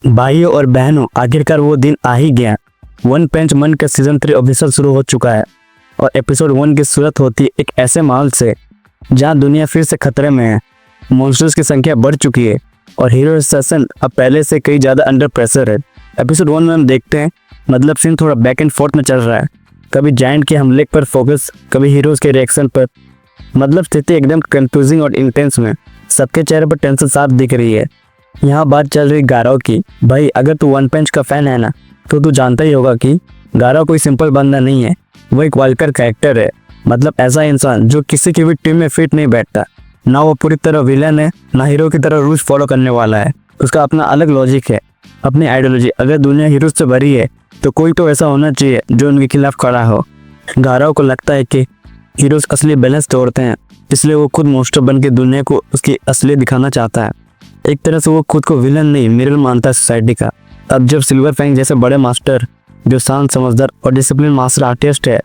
भाइयों और बहनों, आखिरकार वो दिन आ ही गया। वन पंच मैन का सीजन 3 ऑफिशियल शुरू हो चुका है और एपिसोड 1 की शुरुआत होती है एक ऐसे माहौल से जहां दुनिया फिर से खतरे में है। मॉन्स्टर्स की संख्या बढ़ चुकी है और हीरो सेशन अब पहले से कई ज्यादा अंडर प्रेशर है। एपिसोड 1 में हम देखते हैं मतलब सीन थोड़ा बैक एंड फोर्थ में चल रहा है। कभी जायंट के हमले पर फोकस, कभी हीरोज के रिएक्शन पर। मतलब स्थिति एकदम कंफ्यूजिंग और इंटेंस में। सबके चेहरे पर टेंशन साफ दिख रही है। यहाँ बात चल रही गारो की। भाई अगर तू वन पंच का फैन है ना, तो तू जानता ही होगा कि गारो कोई सिंपल बंदा नहीं है। वो एक वाइल्डकार्ड कैरेक्टर है। मतलब ऐसा इंसान जो किसी की भी टीम में फिट नहीं बैठता। ना वो पूरी तरह विलन है, ना हीरो की तरह रूल्स फॉलो करने वाला है। उसका अपना अलग लॉजिक है, अपनी आइडियोलॉजी। अगर दुनिया हीरोज से भरी है तो कोई तो ऐसा होना चाहिए जो उनके खिलाफ खड़ा हो। गारो को लगता है कि हीरोज असली बैलेंस तोड़ते हैं, इसलिए वो खुद मॉन्स्टर बन के दुनिया को उसकी असली दिखाना चाहता है। एक तरह से वो खुद को विलन नहीं, मिरर मानता है सोसाइटी का। अब जब सिल्वर फैंग जैसे बड़े मास्टर, जो शांत, समझदार और डिसिप्लिन मास्टर आर्टिस्ट है,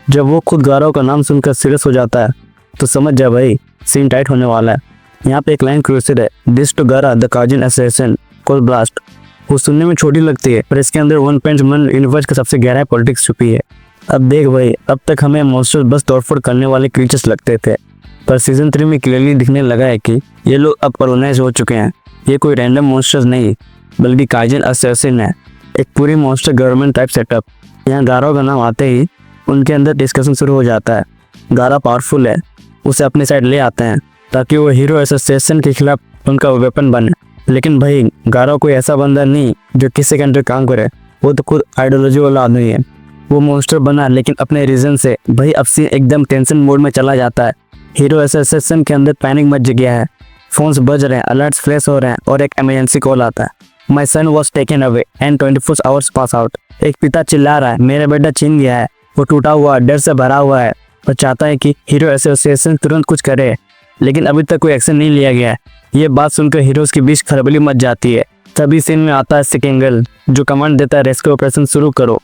जब वो खुद गारो का नाम सुनकर सीरियस हो जाता है, तो समझ जा भाई सीन टाइट होने वाला है। यहाँ पे एक लाइन क्रूसिड है, दिस टू गारा the cousin assassin cold blast. वो सुनने में छोटी लगती है, पर इसके अंदर वन पंच मैन यूनिवर्स का सबसे गहरा पॉलिटिक्स छुपी है। अब देख भाई, अब तक हमें मॉन्स्टर्स बस तोड़फोड़ करने वाले क्रीचर्स लगते थे, पर सीजन 3 में क्लियरली दिखने लगा है कि ये लोग अब ऑर्गेनाइज हो चुके हैं। ये कोई रैंडम मॉन्स्टर्स नहीं, बल्कि काजिन असैसिन है, एक पूरी मॉन्स्टर गवर्नमेंट टाइप सेटअप। यहाँ गारो का नाम आते ही उनके अंदर डिस्कशन शुरू हो जाता है। गारा पावरफुल है, उसे अपनी साइड ले आते हैं ताकि वो हीरो एसोसिएशन के खिलाफ उनका वेपन बने। लेकिन भाई गारो कोई ऐसा बंदा नहीं जो किसी के अंदर काम करे। वो तो खुद आइडियोलॉजी वाला आदमी है। वो मॉन्स्टर बना लेकिन अपने रीजन से। भाई अब सीन एकदम टेंशन मोड में चला जाता है। हीरो एसोसिएशन के अंदर पैनिक मच गया है। फोन्स बज रहे हैं, अलर्ट्स फ्लैश हो रहे हैं और एक इमरजेंसी कॉल आता है। My son was taken away and 24 hours pass out. एक पिता चिल्ला रहा है, मेरा बेटा छीन गया है। वो टूटा हुआ, डर से भरा हुआ है और चाहता है कि हीरो एसोसिएशन तुरंत कुछ करे, लेकिन अभी तक कोई एक्शन नहीं लिया गया है। ये बात सुनकर हीरोज के बीच खलबली मच जाती है। तभी सीन में आता है सिकिंगल, जो कमांड देता है रेस्क्यू ऑपरेशन शुरू करो।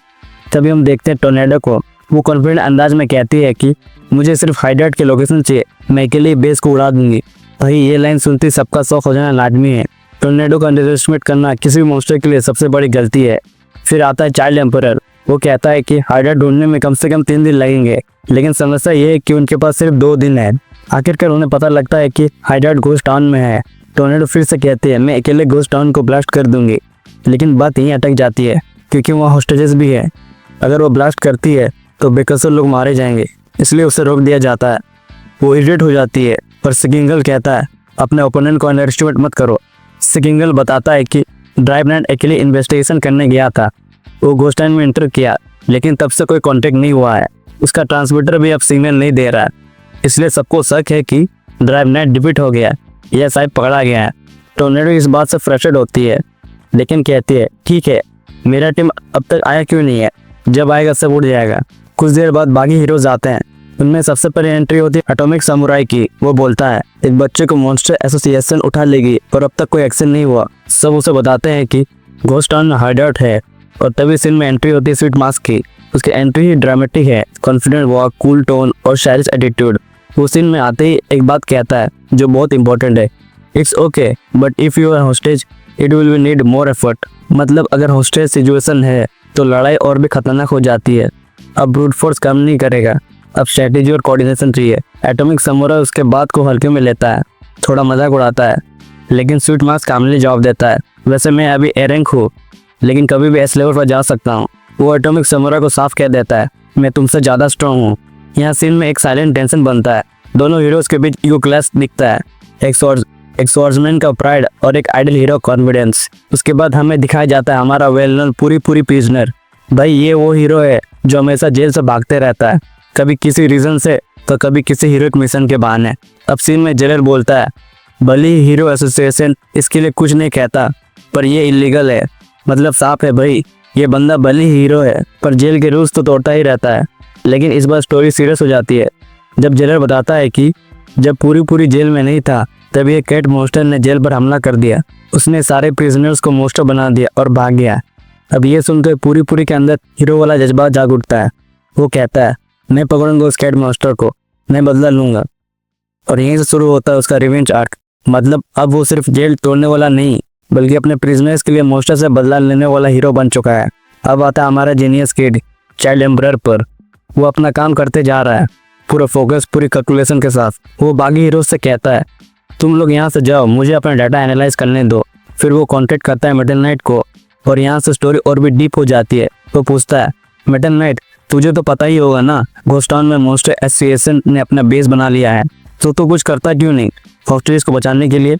तभी हम देखते हैं टोर्नेडो को। वो कॉन्फिडेंट अंदाज में कहती है कि मुझे सिर्फ हाइड्रेट के लोकेशन चाहिए, मैं अकेले बेस को उड़ा दूंगी। भाई ये लाइन सुनते सबका शौक हो जाना लाजमी है। टोर्नेडो का अंडरएस्टिमेट करना किसी भी मॉन्स्टर के लिए सबसे बड़ी गलती है। फिर आता है चाइल्ड एम्परर। वो कहता है कि हाइड्रेट ढूंढने में कम से कम 3 दिन लगेंगे, लेकिन समस्या ये है कि उनके पास सिर्फ 2 दिन है। आखिरकार उन्हें पता लगता है कि हाइड्रेट घोस्ट टाउन में है। टोर्नेडो फिर से कहती है, मैं अकेले घोस्ट टाउन को ब्लास्ट कर दूंगी, लेकिन बात यहीं अटक जाती है क्योंकि वहाँ हॉस्टेजेस भी है। अगर वो ब्लास्ट करती है तो बेकसूर लोग मारे जाएंगे, इसलिए उसे रोक दिया जाता है। वो इरिटेट हो जाती है, पर सिकिंगल कहता है अपने ओपोनेंट को अंडरएस्टिमेट मत करो। सिकिंगल बताता है कि ड्राइव नाइट अकेले इन्वेस्टिगेशन करने गया था। वो घोस्ट टाउन में एंटर किया, लेकिन तब से कोई कांटेक्ट नहीं हुआ है। उसका ट्रांसमीटर भी अब सिग्नल नहीं दे रहा है, इसलिए सबको शक है कि ड्राइव नाइट डिफीट हो गया या शायद पकड़ा गया है। टोर्नेडो इस बात से फ्रस्ट्रेट होती है, लेकिन कहती है ठीक है, मेरा टीम अब तक आया क्यों नहीं है, जब आएगा सब उड़ जाएगा। कुछ देर बाद बाकी हीरोज आते हैं। उनमें सबसे पहले एंट्री होती है एटॉमिक समुराई की। वो बोलता है एक बच्चे को मॉन्स्टर एसोसिएशन उठा लेगी और अब तक कोई एक्शन नहीं हुआ। सब उसे बताते हैं कि घोस्ट टाउन में हाइडआउट है। और तभी सीन में एंट्री होती है स्वीट मास्क की। उसकी एंट्री ही ड्रामेटिक है, कॉन्फिडेंट वॉक, कूल टोन और शायरिश एटीट्यूड। वो सीन में आते ही एक बात कहता है जो बहुत इंपॉर्टेंट है, it's okay but if you are hostage it will be need more effort. मतलब अगर हॉस्टेज सिचुएशन है तो लड़ाई और भी खतरनाक हो जाती है। अब ब्रूट फोर्स काम नहीं करेगा, अब स्ट्रेटेजी और कोऑर्डिनेशन चाहिए। एटॉमिक समुराई उसके बात को हल्के में लेता है, थोड़ा मजाक उड़ाता है, लेकिन स्वीट मास्क कामली जवाब देता है, वैसे मैं अभी ए रैंक हूँ, लेकिन कभी भी एस लेवल पर जा सकता हूँ। वो एटॉमिक समुराई को साफ कह देता है, मैं तुमसे ज़्यादा स्ट्रॉन्ग हूँ। यहाँ सीन में एक साइलेंट टेंशन बनता है। दोनों हीरोज के बीच ईगो क्लैश दिखता है, एक स्वॉर्ड्समैन का प्राइड और एक आइडल हीरो कॉन्फिडेंस। उसके बाद हमें दिखाया जाता है हमारा वेल नोन पूरी प्रिजनर। भाई ये वो हीरो है जो हमेशा जेल से भागते रहता है, कभी किसी रीजन से तो कभी किसी हीरोइक मिशन के बहाने। अब सीन में जेलर बोलता है, भले ही हीरो एसोसिएशन इसके लिए कुछ नहीं कहता, पर ये इलीगल है। मतलब साफ है भाई, ये बंदा भले ही हीरो है पर जेल के रूल्स तो तोड़ता ही रहता है। लेकिन इस बार स्टोरी सीरियस हो जाती है जब जेलर बताता है कि जब पूरी जेल में नहीं था तभी एक कैट मॉन्स्टर ने जेल पर हमला कर दिया। उसने सारे प्रिजनर्स को मॉन्स्टर बना दिया और भाग गया। अब ये सुनकर पूरी के अंदर हीरो वाला जज्बा जाग उठता है। वो कहता है, मैं पकड़ूंगा उस कैट मॉन्स्टर को, मैं बदला लूंगा। और यहीं से शुरू होता है उसका रिवेंज आर्क। मतलब अब वो सिर्फ जेल तोड़ने वाला नहीं, बल्कि अपने प्रिजनर्स के लिए मॉन्स्टर से बदला लेने वाला हीरो बन चुका है। अब आता है हमारा जीनियस किड चाइल्ड एम्बरर पर। वो अपना काम करते जा रहा है, पूरा फोकस, पूरी कैलकुलेशन के साथ। वो बाकी हीरोज से कहता है तुम लोग यहाँ से जाओ, मुझे अपना डाटा एनालाइज करने दो। फिर वो कॉन्टेक्ट करता है मेटल नाइट को और यहाँ से स्टोरी और भी डीप हो जाती है। वो पूछता है मेटल नाइट, तुझे तो पता ही होगा ना, घोस्ट टाउन में मॉन्स्टर एसोसिएशन ने अपना बेस बना लिया है, तो तू कुछ करता क्यों नहीं हॉस्टेज को बचाने के लिए।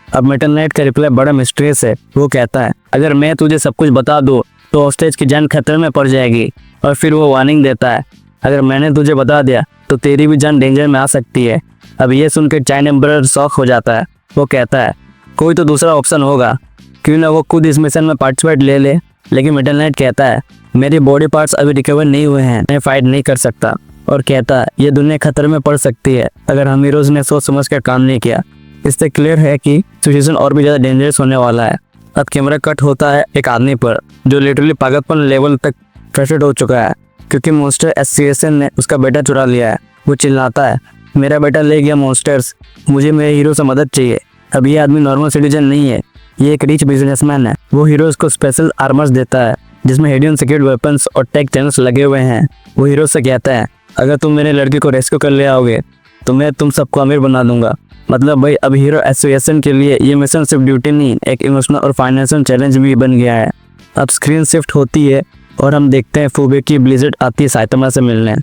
अब मेटल नाइट का रिप्लाई बड़ा मिस्टीरियस है। वो कहता है अगर मैं तुझे सब कुछ बता दूँ तो हॉस्टेज की जान खतरे में पड़ जाएगी। और फिर वो वार्निंग देता है अगर मैंने तुझे बता दिया तो तेरी भी जान डेंजर में आ सकती है। अब ये सुनकर चाइल्ड एम्बरर शॉक हो जाता है। वो कहता है कोई तो दूसरा ऑप्शन होगा, क्यों ना वो खुद इस मिशन में पार्टिसिपेट ले ले। लेकिन मेटल नाइट कहता है मेरे बॉडी पार्ट्स अभी रिकवर नहीं हुए हैं, मैं फाइट नहीं कर सकता। और कहता है ये दुनिया खतरे में पड़ सकती है अगर हम हीरोज ने सोच समझ कर काम नहीं किया। इससे क्लियर है कि सिचुएशन और भी ज़्यादा डेंजरस होने वाला है। अब कैमरा कट होता है एक आदमी पर जो लिटरली पागलपन लेवल तक फ्रस्ट्रेट हो चुका है क्योंकि मॉन्स्टर एसोसिएशन ने उसका बेटा चुरा लिया है। वो चिल्लाता है मेरा बेटा ले गया मॉन्स्टर्स, मुझे मेरे हीरो से मदद चाहिए। अब ये आदमी नॉर्मल सिटीजन नहीं है, ये एक रिच बिजनेसमैन है। वो हीरोज को स्पेशल आर्मर्स देता है जिसमें हिडन सीक्रेट वेपन्स और टेक चैनल्स लगे हुए हैं। वो हीरो से कहता है अगर तुम मेरे लड़के को रेस्क्यू कर ले आओगे तो मैं तुम सबको अमीर बना दूंगा। मतलब भाई अब हीरो एसोसिएशन के लिए ये मिशन सिर्फ ड्यूटी नहीं, एक इमोशनल और फाइनेंशियल चैलेंज भी बन गया है। अब स्क्रीन शिफ्ट होती है और हम देखते हैं फूबे की ब्लिज़र्ड आती है साइतामा से मिलने।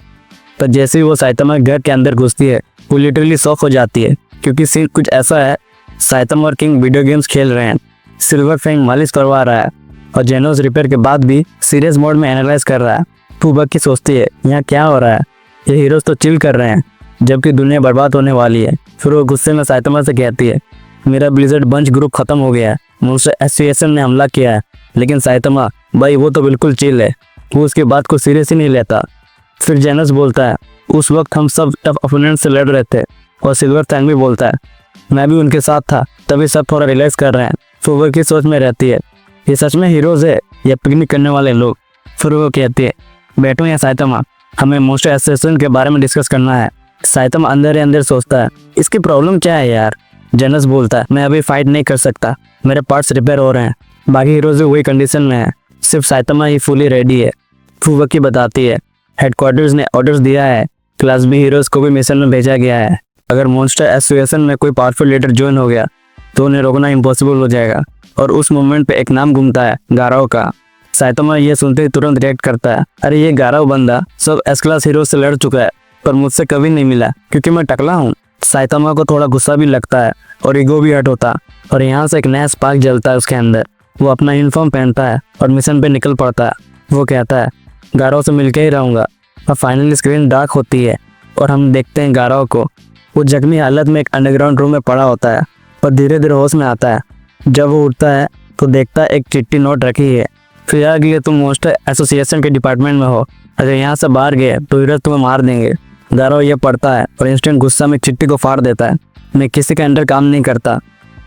पर जैसे ही वो साइतामा घर के अंदर घुसती है वो लिटरली शॉक हो जाती है क्योंकि सीन कुछ ऐसा है, साइतामा और किंग वीडियो गेम्स खेल रहे हैं, सिल्वर फैंग मालिश करवा रहा है और जेनोस रिपेयर के बाद भी सीरियस मोड में एनालाइज कर रहा है। फूबा की सोचती है यहाँ क्या हो रहा है, ये हीरोज तो चिल कर रहे हैं जबकि दुनिया बर्बाद होने वाली है। फिर वो गुस्से में साइतामा से कहती है मेरा ब्लिज़र्ड बंच ग्रुप खत्म हो गया है, मॉन्स्टर एसोसिएशन ने हमला किया है। लेकिन साइतामा भाई वो तो बिल्कुल चिल है, वो उसके बात को सीरियस ही नहीं लेता। फिर जेनस बोलता है उस वक्त हम सब टफ अपोनेंट से लड़ रहे थे। और सिल्वर फैंग भी बोलता है मैं भी उनके साथ था, तभी सब थोड़ा रिलैक्स कर रहे हैं। फूबा की सोच में रहती है ये सच में हीरोज है या पिकनिक करने वाले लोग। फिर वो कहती है बैठो यहाँ साइतामा, हमें मॉन्स्टर एसोसिएशन के बारे में डिस्कस करना है। साइतामा अंदर ही अंदर सोचता है इसकी प्रॉब्लम क्या है यार। जेनस बोलता है मैं अभी फाइट नहीं कर सकता, मेरे पार्ट्स रिपेयर हो रहे हैं, बाकी हीरोज भी वही कंडीशन में है, सिर्फ साइतामा ही फुली रेडी है। फूबा की बताती है हेडक्वार्टर्स ने ऑर्डर्स दिया है, क्लास बी हीरोज को भी मिशन में भेजा गया है। अगर मॉन्स्टर एसोसिएशन में कोई पावरफुल लीडर ज्वाइन हो गया तो उन्हें रोकना इम्पॉसिबल हो जाएगा। और उस मोमेंट पे एक नाम घूमता है गाराओ का। साइतामा ये सुनते ही तुरंत रिएक्ट करता है अरे ये गाराओ बंदा सब एस क्लास हीरो से लड़ चुका है पर मुझसे कभी नहीं मिला क्योंकि मैं टकला हूँ। साइतामा को थोड़ा गुस्सा भी लगता है और ईगो भी हर्ट होता है और यहाँ से एक नया स्पार्क जलता है उसके अंदर। वो अपना यूनिफॉर्म पहनता है और मिशन पे निकल पड़ता है। वो कहता है गाराओ से मिलके ही रहूँगा। और फाइनली स्क्रीन डार्क होती है और हम देखते हैं गाराओ को। वो जख्मी हालत में एक अंडरग्राउंड रूम में पड़ा होता है पर धीरे धीरे होश में आता है। जब वो उठता है तो देखता है एक चिट्ठी नोट रखी है, फिर यार कि तुम मॉन्स्टर एसोसिएशन के डिपार्टमेंट में हो, अगर यहाँ से बाहर गए तो हीरोज तुम्हें मार देंगे। गाराओ ये पढ़ता है और इंस्टेंट गुस्सा में चिट्ठी को फाड़ देता है। मैं किसी के अंडर काम नहीं करता।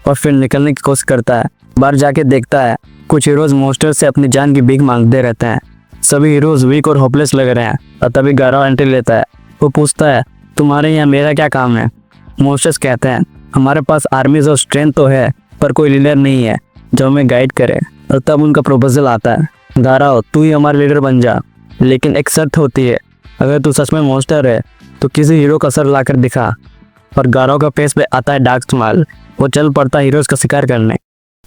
और फिर निकलने की कोशिश करता है। बाहर जाके देखता है कुछ हीरोज मॉन्स्टर से अपनी जान की भीख मांगते रहते हैं। सभी हीरोज वीक और होपलेस लग रहे हैं और तभी गाराओ एंट्री लेता है। वो पूछता है तुम्हारे यहाँ मेरा क्या काम है। मॉन्स्टर्स कहते हैं हमारे पास आर्मीज और स्ट्रेंथ तो है पर कोई लीडर नहीं है जो हमें गाइड करे। और तब उनका प्रपोजल आता है गाराओ तू ही हमारा लीडर बन जा, लेकिन एक शर्त होती है, अगर तू सच में मॉन्स्टर है तो किसी हीरो का सर लाकर दिखा। और गाराओ का फेस पे आता है डार्क स्माइल। वो चल पड़ता है हीरोज का शिकार करने।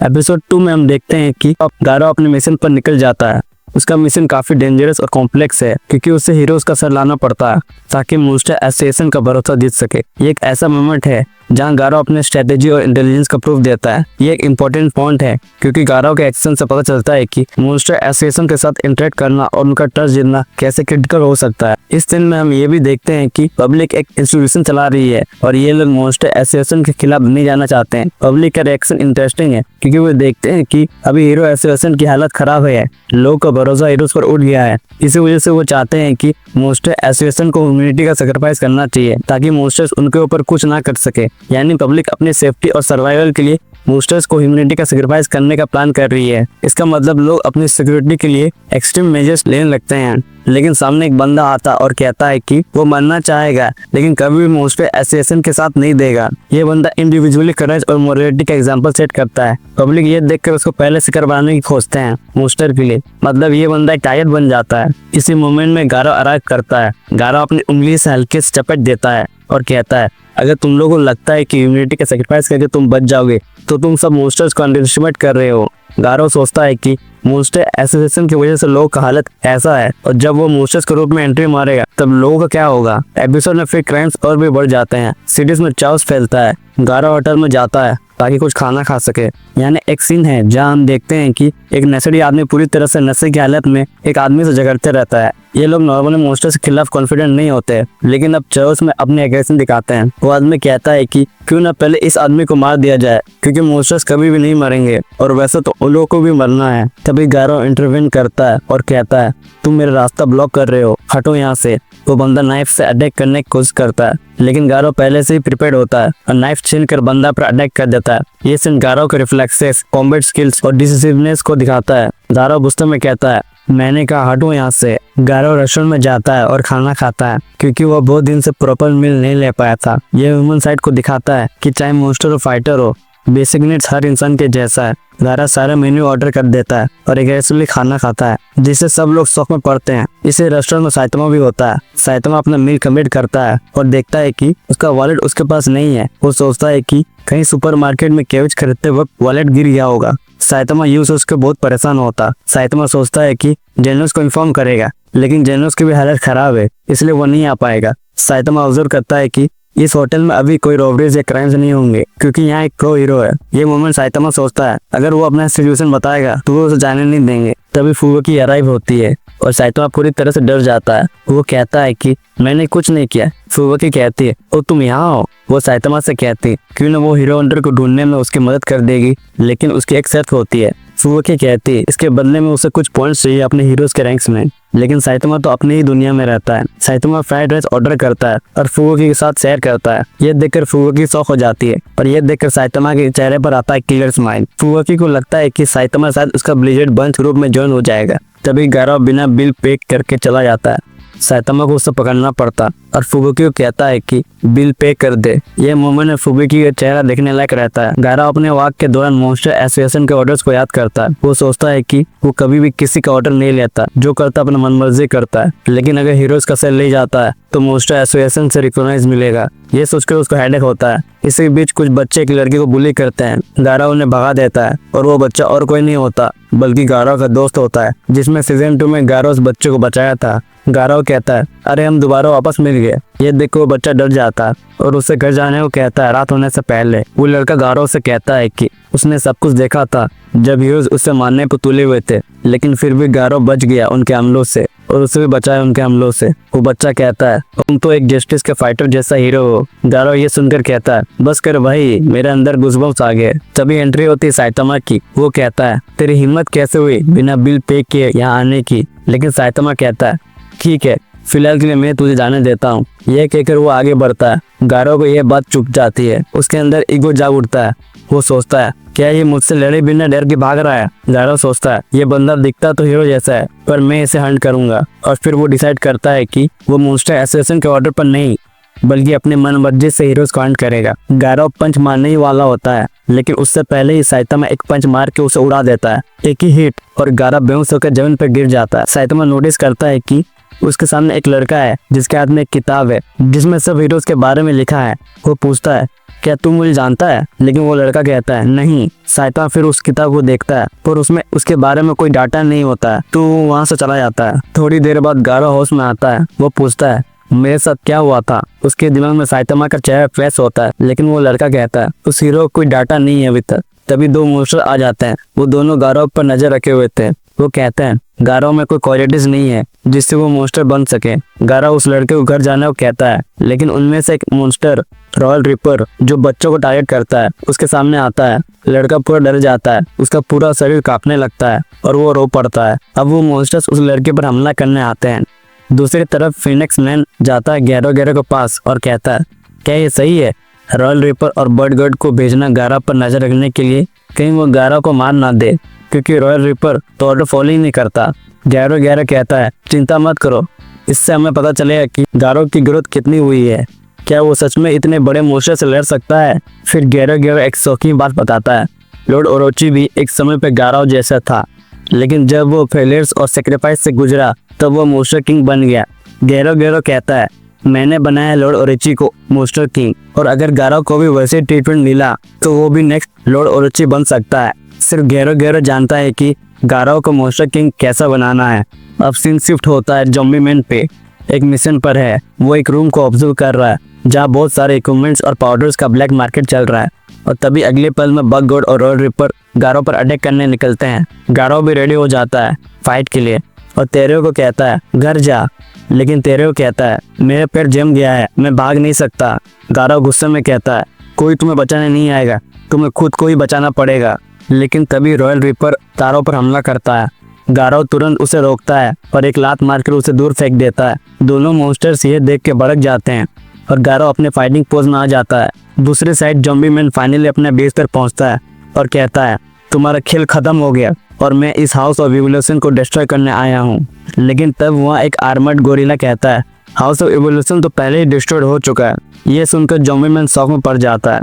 एपिसोड 2 में हम देखते हैं कि गाराओ अपने मिशन पर निकल जाता है। उसका मिशन काफी डेंजरस और कॉम्प्लेक्स है क्योंकि उसे हीरोज का सर लाना पड़ता है ताकि मॉन्स्टर एसोसिएशन का भरोसा जीत सके। ये एक ऐसा मोमेंट है जहां गाराओ अपने स्ट्रेटेजी और इंटेलिजेंस का प्रूफ देता है। ये एक इंपॉर्टेंट पॉइंट है क्योंकि गाराओ के एक्शन से पता चलता है कि मॉन्स्टर एसोसिएशन के साथ इंटरेक्ट करना और उनका ट्रस्ट जीतना कैसे क्रिटिकल हो सकता है। इस सीन में हम ये भी देखते हैं कि पब्लिक एक इंस्टीट्यूशन चला रही है और ये लोग मॉन्स्टर एसोसिएशन के खिलाफ नहीं जाना चाहते हैं। पब्लिक का रिएक्शन इंटरेस्टिंग है क्योंकि वो देखते हैं कि अभी हीरो एसोसिएशन की हालत खराब है, लोगों का भरोसा हीरोज पर उठ गया है। इसी वजह से वो चाहते हैं कि मॉन्स्टर एसोसिएशन को ह्यूमैनिटी का सैक्रिफाइस करना चाहिए ताकि मॉन्स्टर्स उनके ऊपर कुछ ना कर सके। यानी पब्लिक अपनी सेफ्टी और सर्वाइवल के लिए मॉन्स्टर्स को ह्यूमैनिटी का सेक्रीफाइस करने का प्लान कर रही है। इसका मतलब लोग अपनी सिक्योरिटी के लिए एक्सट्रीम मेजर्स लेने लगते हैं। लेकिन सामने एक बंदा आता और कहता है कि वो मरना चाहेगा लेकिन कभी भी मॉन्स्टर एसोसिएशन के साथ नहीं देगा। ये बंदा इंडिविजुअली करेज और मोरालिटी का एग्जांपल सेट करता है। पब्लिक ये देखकर उसको पहले शिकार बनाने की खोजते हैं मॉन्स्टर के लिए। मतलब ये बंदा एक टारगेट बन जाता है। इसी मोमेंट में गारो अराइव करता है। गारो अपनी उंगली से हल्के से चपेट देता है और कहता है अगर तुम लोगों को लगता है कि ह्यूमैनिटी का सैक्रिफाइस करके तुम बच जाओगे तो तुम सब मॉन्स्टर्स को अंडरएस्टिमेट कर रहे हो। गारो सोचता है कि मॉन्स्टर एसोसिएशन की वजह से लोगों का हालत ऐसा है और जब वो मॉन्स्टर्स के रूप में एंट्री मारेगा तब लोगों का क्या होगा। एपिसोड में फिर क्राइम्स और भी बढ़ जाते हैं। सिटीज में चाउस फैलता है। गारो होटल में जाता है ताकि कुछ खाना खा सके। यानी एक सीन है जहां हम देखते हैं कि एक नशेड़ी आदमी पूरी तरह से नशे की हालत में एक आदमी से झगड़ते रहता है। ये लोग नॉर्मली मॉन्स्टर के खिलाफ कॉन्फिडेंट नहीं होते लेकिन अब चाउस में अपने एग्रेशन दिखाते हैं। वो आदमी कहता है कि क्यों ना पहले इस आदमी को मार दिया जाए क्योंकि मॉन्स्टर्स कभी भी नहीं मरेंगे और वैसे तो उन लोगों को भी मरना है। तभी गारो इंटरवेन करता है और कहता है तुम मेरा रास्ता ब्लॉक कर रहे हो, हटो यहाँ से। वो बंदा नाइफ से अटैक करने की कोशिश करता है लेकिन गारो पहले से ही प्रिपेयर्ड होता है और नाइफ छीन कर बंदा पर अटैक कर देता है। ये सीन गारो के रिफ्लेक्सेस, कॉम्बैट स्किल्स और डिसिसिवनेस को दिखाता है। गारो गुस्से में कहता है मैंने कहा हटो यहाँ से। गारो रेस्टोरेंट में जाता है और खाना खाता है क्योंकि वो बहुत दिन से प्रॉपर मील नहीं ले पाया था। ये ह्यूमन साइड को दिखाता है कि चाहे मॉन्स्टर हो फाइटर हो, बेसिक नीड्स हर इंसान के जैसा है। गारो सारा मेन्यू ऑर्डर कर देता है और एग्रेसिवली खाना खाता है जिससे सब लोग शौक में पड़ते हैं। इसे रेस्टोरेंट में साइतमा भी होता है। साइतमा अपना मील कंप्लीट करता है और देखता है कि उसका वॉलेट उसके पास नहीं है। वो सोचता है कि कहीं सुपरमार्केट में कैबेज खरीदते वक्त वॉलेट गिर गया होगा। साइतमा यूं से उसके बहुत परेशान होता। साइतमा सोचता है कि जेनोस को इन्फॉर्म करेगा लेकिन जेनोस की भी हालत खराब है इसलिए वो नहीं आ पाएगा। साइतमा ऑब्जर्व करता है कि इस होटल में अभी कोई रॉबरीज या क्राइम्स नहीं होंगे क्योंकि यहाँ एक प्रो हीरो है। ये मोमेंट साइतमा सोचता है अगर वो अपना सिचुएशन बताएगा तो वो उसे जाने नहीं देंगे। तभी फुबुकी अराइव होती है और साइतमा पूरी तरह से डर जाता है। वो कहता है कि मैंने कुछ नहीं किया। फुबुकी कहती है ओ तुम यहाँ हो। वो साइतमा से कहती है क्यों ना वो हीरो हंटर को ढूंढने में उसकी मदद कर देगी लेकिन उसकी एक शर्त होती है। फुबुकी कहती है इसके बदले में उसे कुछ पॉइंट्स चाहिए अपने हीरोज के रैंक्स में। लेकिन साइतमा तो अपनी ही दुनिया में रहता है। साइतमा फ्राइड राइस ऑर्डर करता है और फुबुकी के साथ शेयर करता है। ये देखकर फुबुकी शॉक हो जाती है और ये देखकर साइतमा के चेहरे पर आता है क्लियर स्माइल। फुबुकी को लगता है कि साइतमा शायद उसका ब्लिजर्ड बंच ग्रुप में ज्वाइन हो जाएगा। तभी गारो बिना बिल पे करके चला जाता है। साइतमा को उसे पकड़ना पड़ता और फुबुकी को कहता है कि बिल पे कर दे। ये मोमेंट में फुबुकी का चेहरा देखने लायक रहता है। गारो अपने वॉक के दौरान मॉन्स्टर एसोसिएशन के ऑर्डर्स को याद करता है। वो सोचता है कि वो कभी भी किसी का ऑर्डर नहीं लेता, जो करता अपना मनमर्जी करता है। लेकिन अगर हीरोज का सेल ले जाता है तो मॉन्स्टर एसोसिएशन से रिकॉग्नाइज मिलेगा। ये सोचकर उसको हेडेक होता है। इसी बीच कुछ बच्चे एक लड़की को बुली करते हैं। गारो उन्हें भगा देता है और वो बच्चा और कोई नहीं होता बल्कि गारो का दोस्त होता है जिसमें सीजन 2 में गारो उस बच्चे को बचाया था। गारो कहता है अरे हम दोबारा वापस मिल गए। ये देख वो बच्चा डर जाता है और उससे घर जाने को कहता है रात होने से पहले। वो लड़का गारो से कहता है कि उसने सब कुछ देखा था जब हीरोज उससे मारने को तुले हुए थे लेकिन फिर भी गारो बच गया उनके हमलों से और उसे भी बचाया उनके हमलों से। वो बच्चा कहता है तुम तो एक जस्टिस के फाइटर जैसा हीरो हो। गारो ये सुनकर कहता है बस कर भाई, मेरे अंदर गुज़बम्स आ गए। तभी एंट्री होती है साइतमा की। वो कहता है तेरी हिम्मत कैसे हुई बिना बिल पे किए यहाँ आने की। लेकिन साइतमा कहता है ठीक है फिलहाल के लिए मैं तुझे जाने देता हूँ। यह कहकर वो आगे बढ़ता है। गारो को यह बात चुप जाती है। उसके अंदर ईगो जाग उठता है। वो सोचता है क्या ये मुझसे लड़े बिना डर के भाग रहा है। गारो सोचता है ये बंदा दिखता तो हीरो जैसा है पर मैं इसे हंट करूंगा। और फिर वो डिसाइड करता है कि वो मॉन्स्टर एसोसिएशन के ऑर्डर पर नहीं बल्कि अपने मन मर्जी से हीरोज को हंट करेगा। गारो पंच मारने ही वाला होता है लेकिन उससे पहले ही साइतमा एक पंच मार के उसे उड़ा देता है। एक ही हिट और गारो बेहोश होकर जमीन पर गिर जाता है। साइतमा नोटिस करता है कि उसके सामने एक लड़का है जिसके हाथ में एक किताब है जिसमें सब हीरोज के बारे में लिखा है। वो पूछता है क्या तू मुझे जानता है। लेकिन वो लड़का कहता है नहीं। साइतमा फिर उस किताब को देखता है पर उसमें उसके बारे में कोई डाटा नहीं होता है तो वहां से चला जाता है। थोड़ी देर बाद गारो होश में आता है। वो पूछता है मेरे साथ क्या हुआ था। उसके दिमाग में साइतमा का चेहरा फ्लैश होता है लेकिन वो लड़का कहता है उस हीरो को कोई डाटा नहीं है अभी तक। तभी दो मॉन्स्टर आ जाते हैं। वो दोनों गारो पर नजर रखे हुए थे। वो कहते हैं गारो में कोई क्वालिटीज नहीं है जिससे वो मॉन्स्टर बन सके। गारो उस लड़के को घर जाने को कहता है लेकिन उनमें से एक मॉन्स्टर रॉयल रिपर जो बच्चों को टारगेट करता है उसके सामने आता है। लड़का पूरा डर जाता है। उसका पूरा शरीर कांपने लगता है और वो रो पड़ता है। अब वो मॉन्स्टर्स उस लड़के पर हमला करने आते हैं। दूसरी तरफ फिनिक्स मैन जाता है गैरो के पास और कहता है क्या ये सही है। रॉयल रिपर और बर्ड गॉड को भेजना गारा पर नजर रखने के लिए, कहीं वो गारा को मार ना दे, क्योंकि रॉयल रिपर तो ऑर्डर फॉलो ही नहीं करता। गैरो कहता है चिंता मत करो, इससे हमें पता चलेगा कि गारो की ग्रोथ कितनी हुई है, क्या वो सच में इतने बड़े मोस्टर से लड़ सकता है। फिर गैरो एक शौकीन बात बताता है, लॉर्ड ओरोची भी एक समय पे गारो जैसा था, लेकिन जब वो फेलियर्स और सेक्रीफाइस से गुजरा तब वो मोस्टर किंग बन गया। गैरो कहता है मैंने बनाया लॉर्ड ओरोची को मोस्टर किंग, और अगर गारो को भी वैसे ट्रीटमेंट मिला तो वो भी नेक्स्ट लॉर्ड ओरोची बन सकता है। सिर्फ गैरो जानता है कि गारो को मोस्टर किंग कैसा बनाना है। अब सीन शिफ्ट होता है ज़ॉम्बी मैन पे। एक मिशन पर है, वो एक रूम को ऑब्जर्व कर रहा है जहाँ बहुत सारे इक्विपमेंट्स और पाउडर्स का ब्लैक मार्केट चल रहा है, और तभी अगले पल में बग गॉड और रॉयल रिपर गारो पर अटैक करने निकलते हैं। गारो भी रेडी हो जाता है फाइट के लिए और तेरेओ को कहता है घर जा, लेकिन तेरेओ कहता है मेरे पैर जम गया है, मैं भाग नहीं सकता। गारो गुस्से में कहता है कोई तुम्हें बचाने नहीं आएगा, तुम्हें खुद को ही बचाना पड़ेगा। लेकिन तभी रॉयल रिपर गारो पर हमला करता है। गारो तुरंत उसे रोकता है और एक लात मारकर उसे दूर फेंक देता है। दोनों मॉन्स्टर्स ये देख के भड़क जाते हैं और गारो अपने फाइटिंग पोज में आ जाता है। दूसरी साइड ज़ॉम्बी मैन फाइनली अपने बेस पर पहुंचता है और कहता है तुम्हारा खेल खत्म हो गया और मैं इस हाउस ऑफ इवोल्यूशन को डिस्ट्रॉय करने आया हूँ। लेकिन तब वहाँ एक आर्मर्ड गोरिल्ला कहता है हाउस ऑफ इवोल्यूशन तो पहले ही डिस्ट्रॉय हो चुका है। ये सुनकर ज़ॉम्बी मैन शॉक में पड़ जाता है।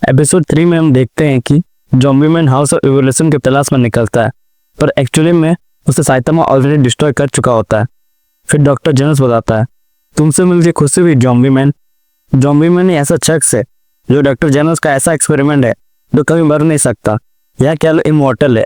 एपिसोड 3 में हम देखते हैं कि zombie man house of evolution की तलाश में निकलता है, पर एक्चुअली में उसे साइतामा ऑलरेडी डिस्ट्रॉय कर चुका होता है। फिर डॉक्टर जेनस बताता है तुमसे मिलकर खुशी हुई ज़ॉम्बी मैन। ज़ॉम्बी मैन ऐसा शख्स है जो डॉक्टर जेनस का ऐसा एक्सपेरिमेंट है जो कभी मर नहीं सकता, या क्या लो इमॉर्टल है।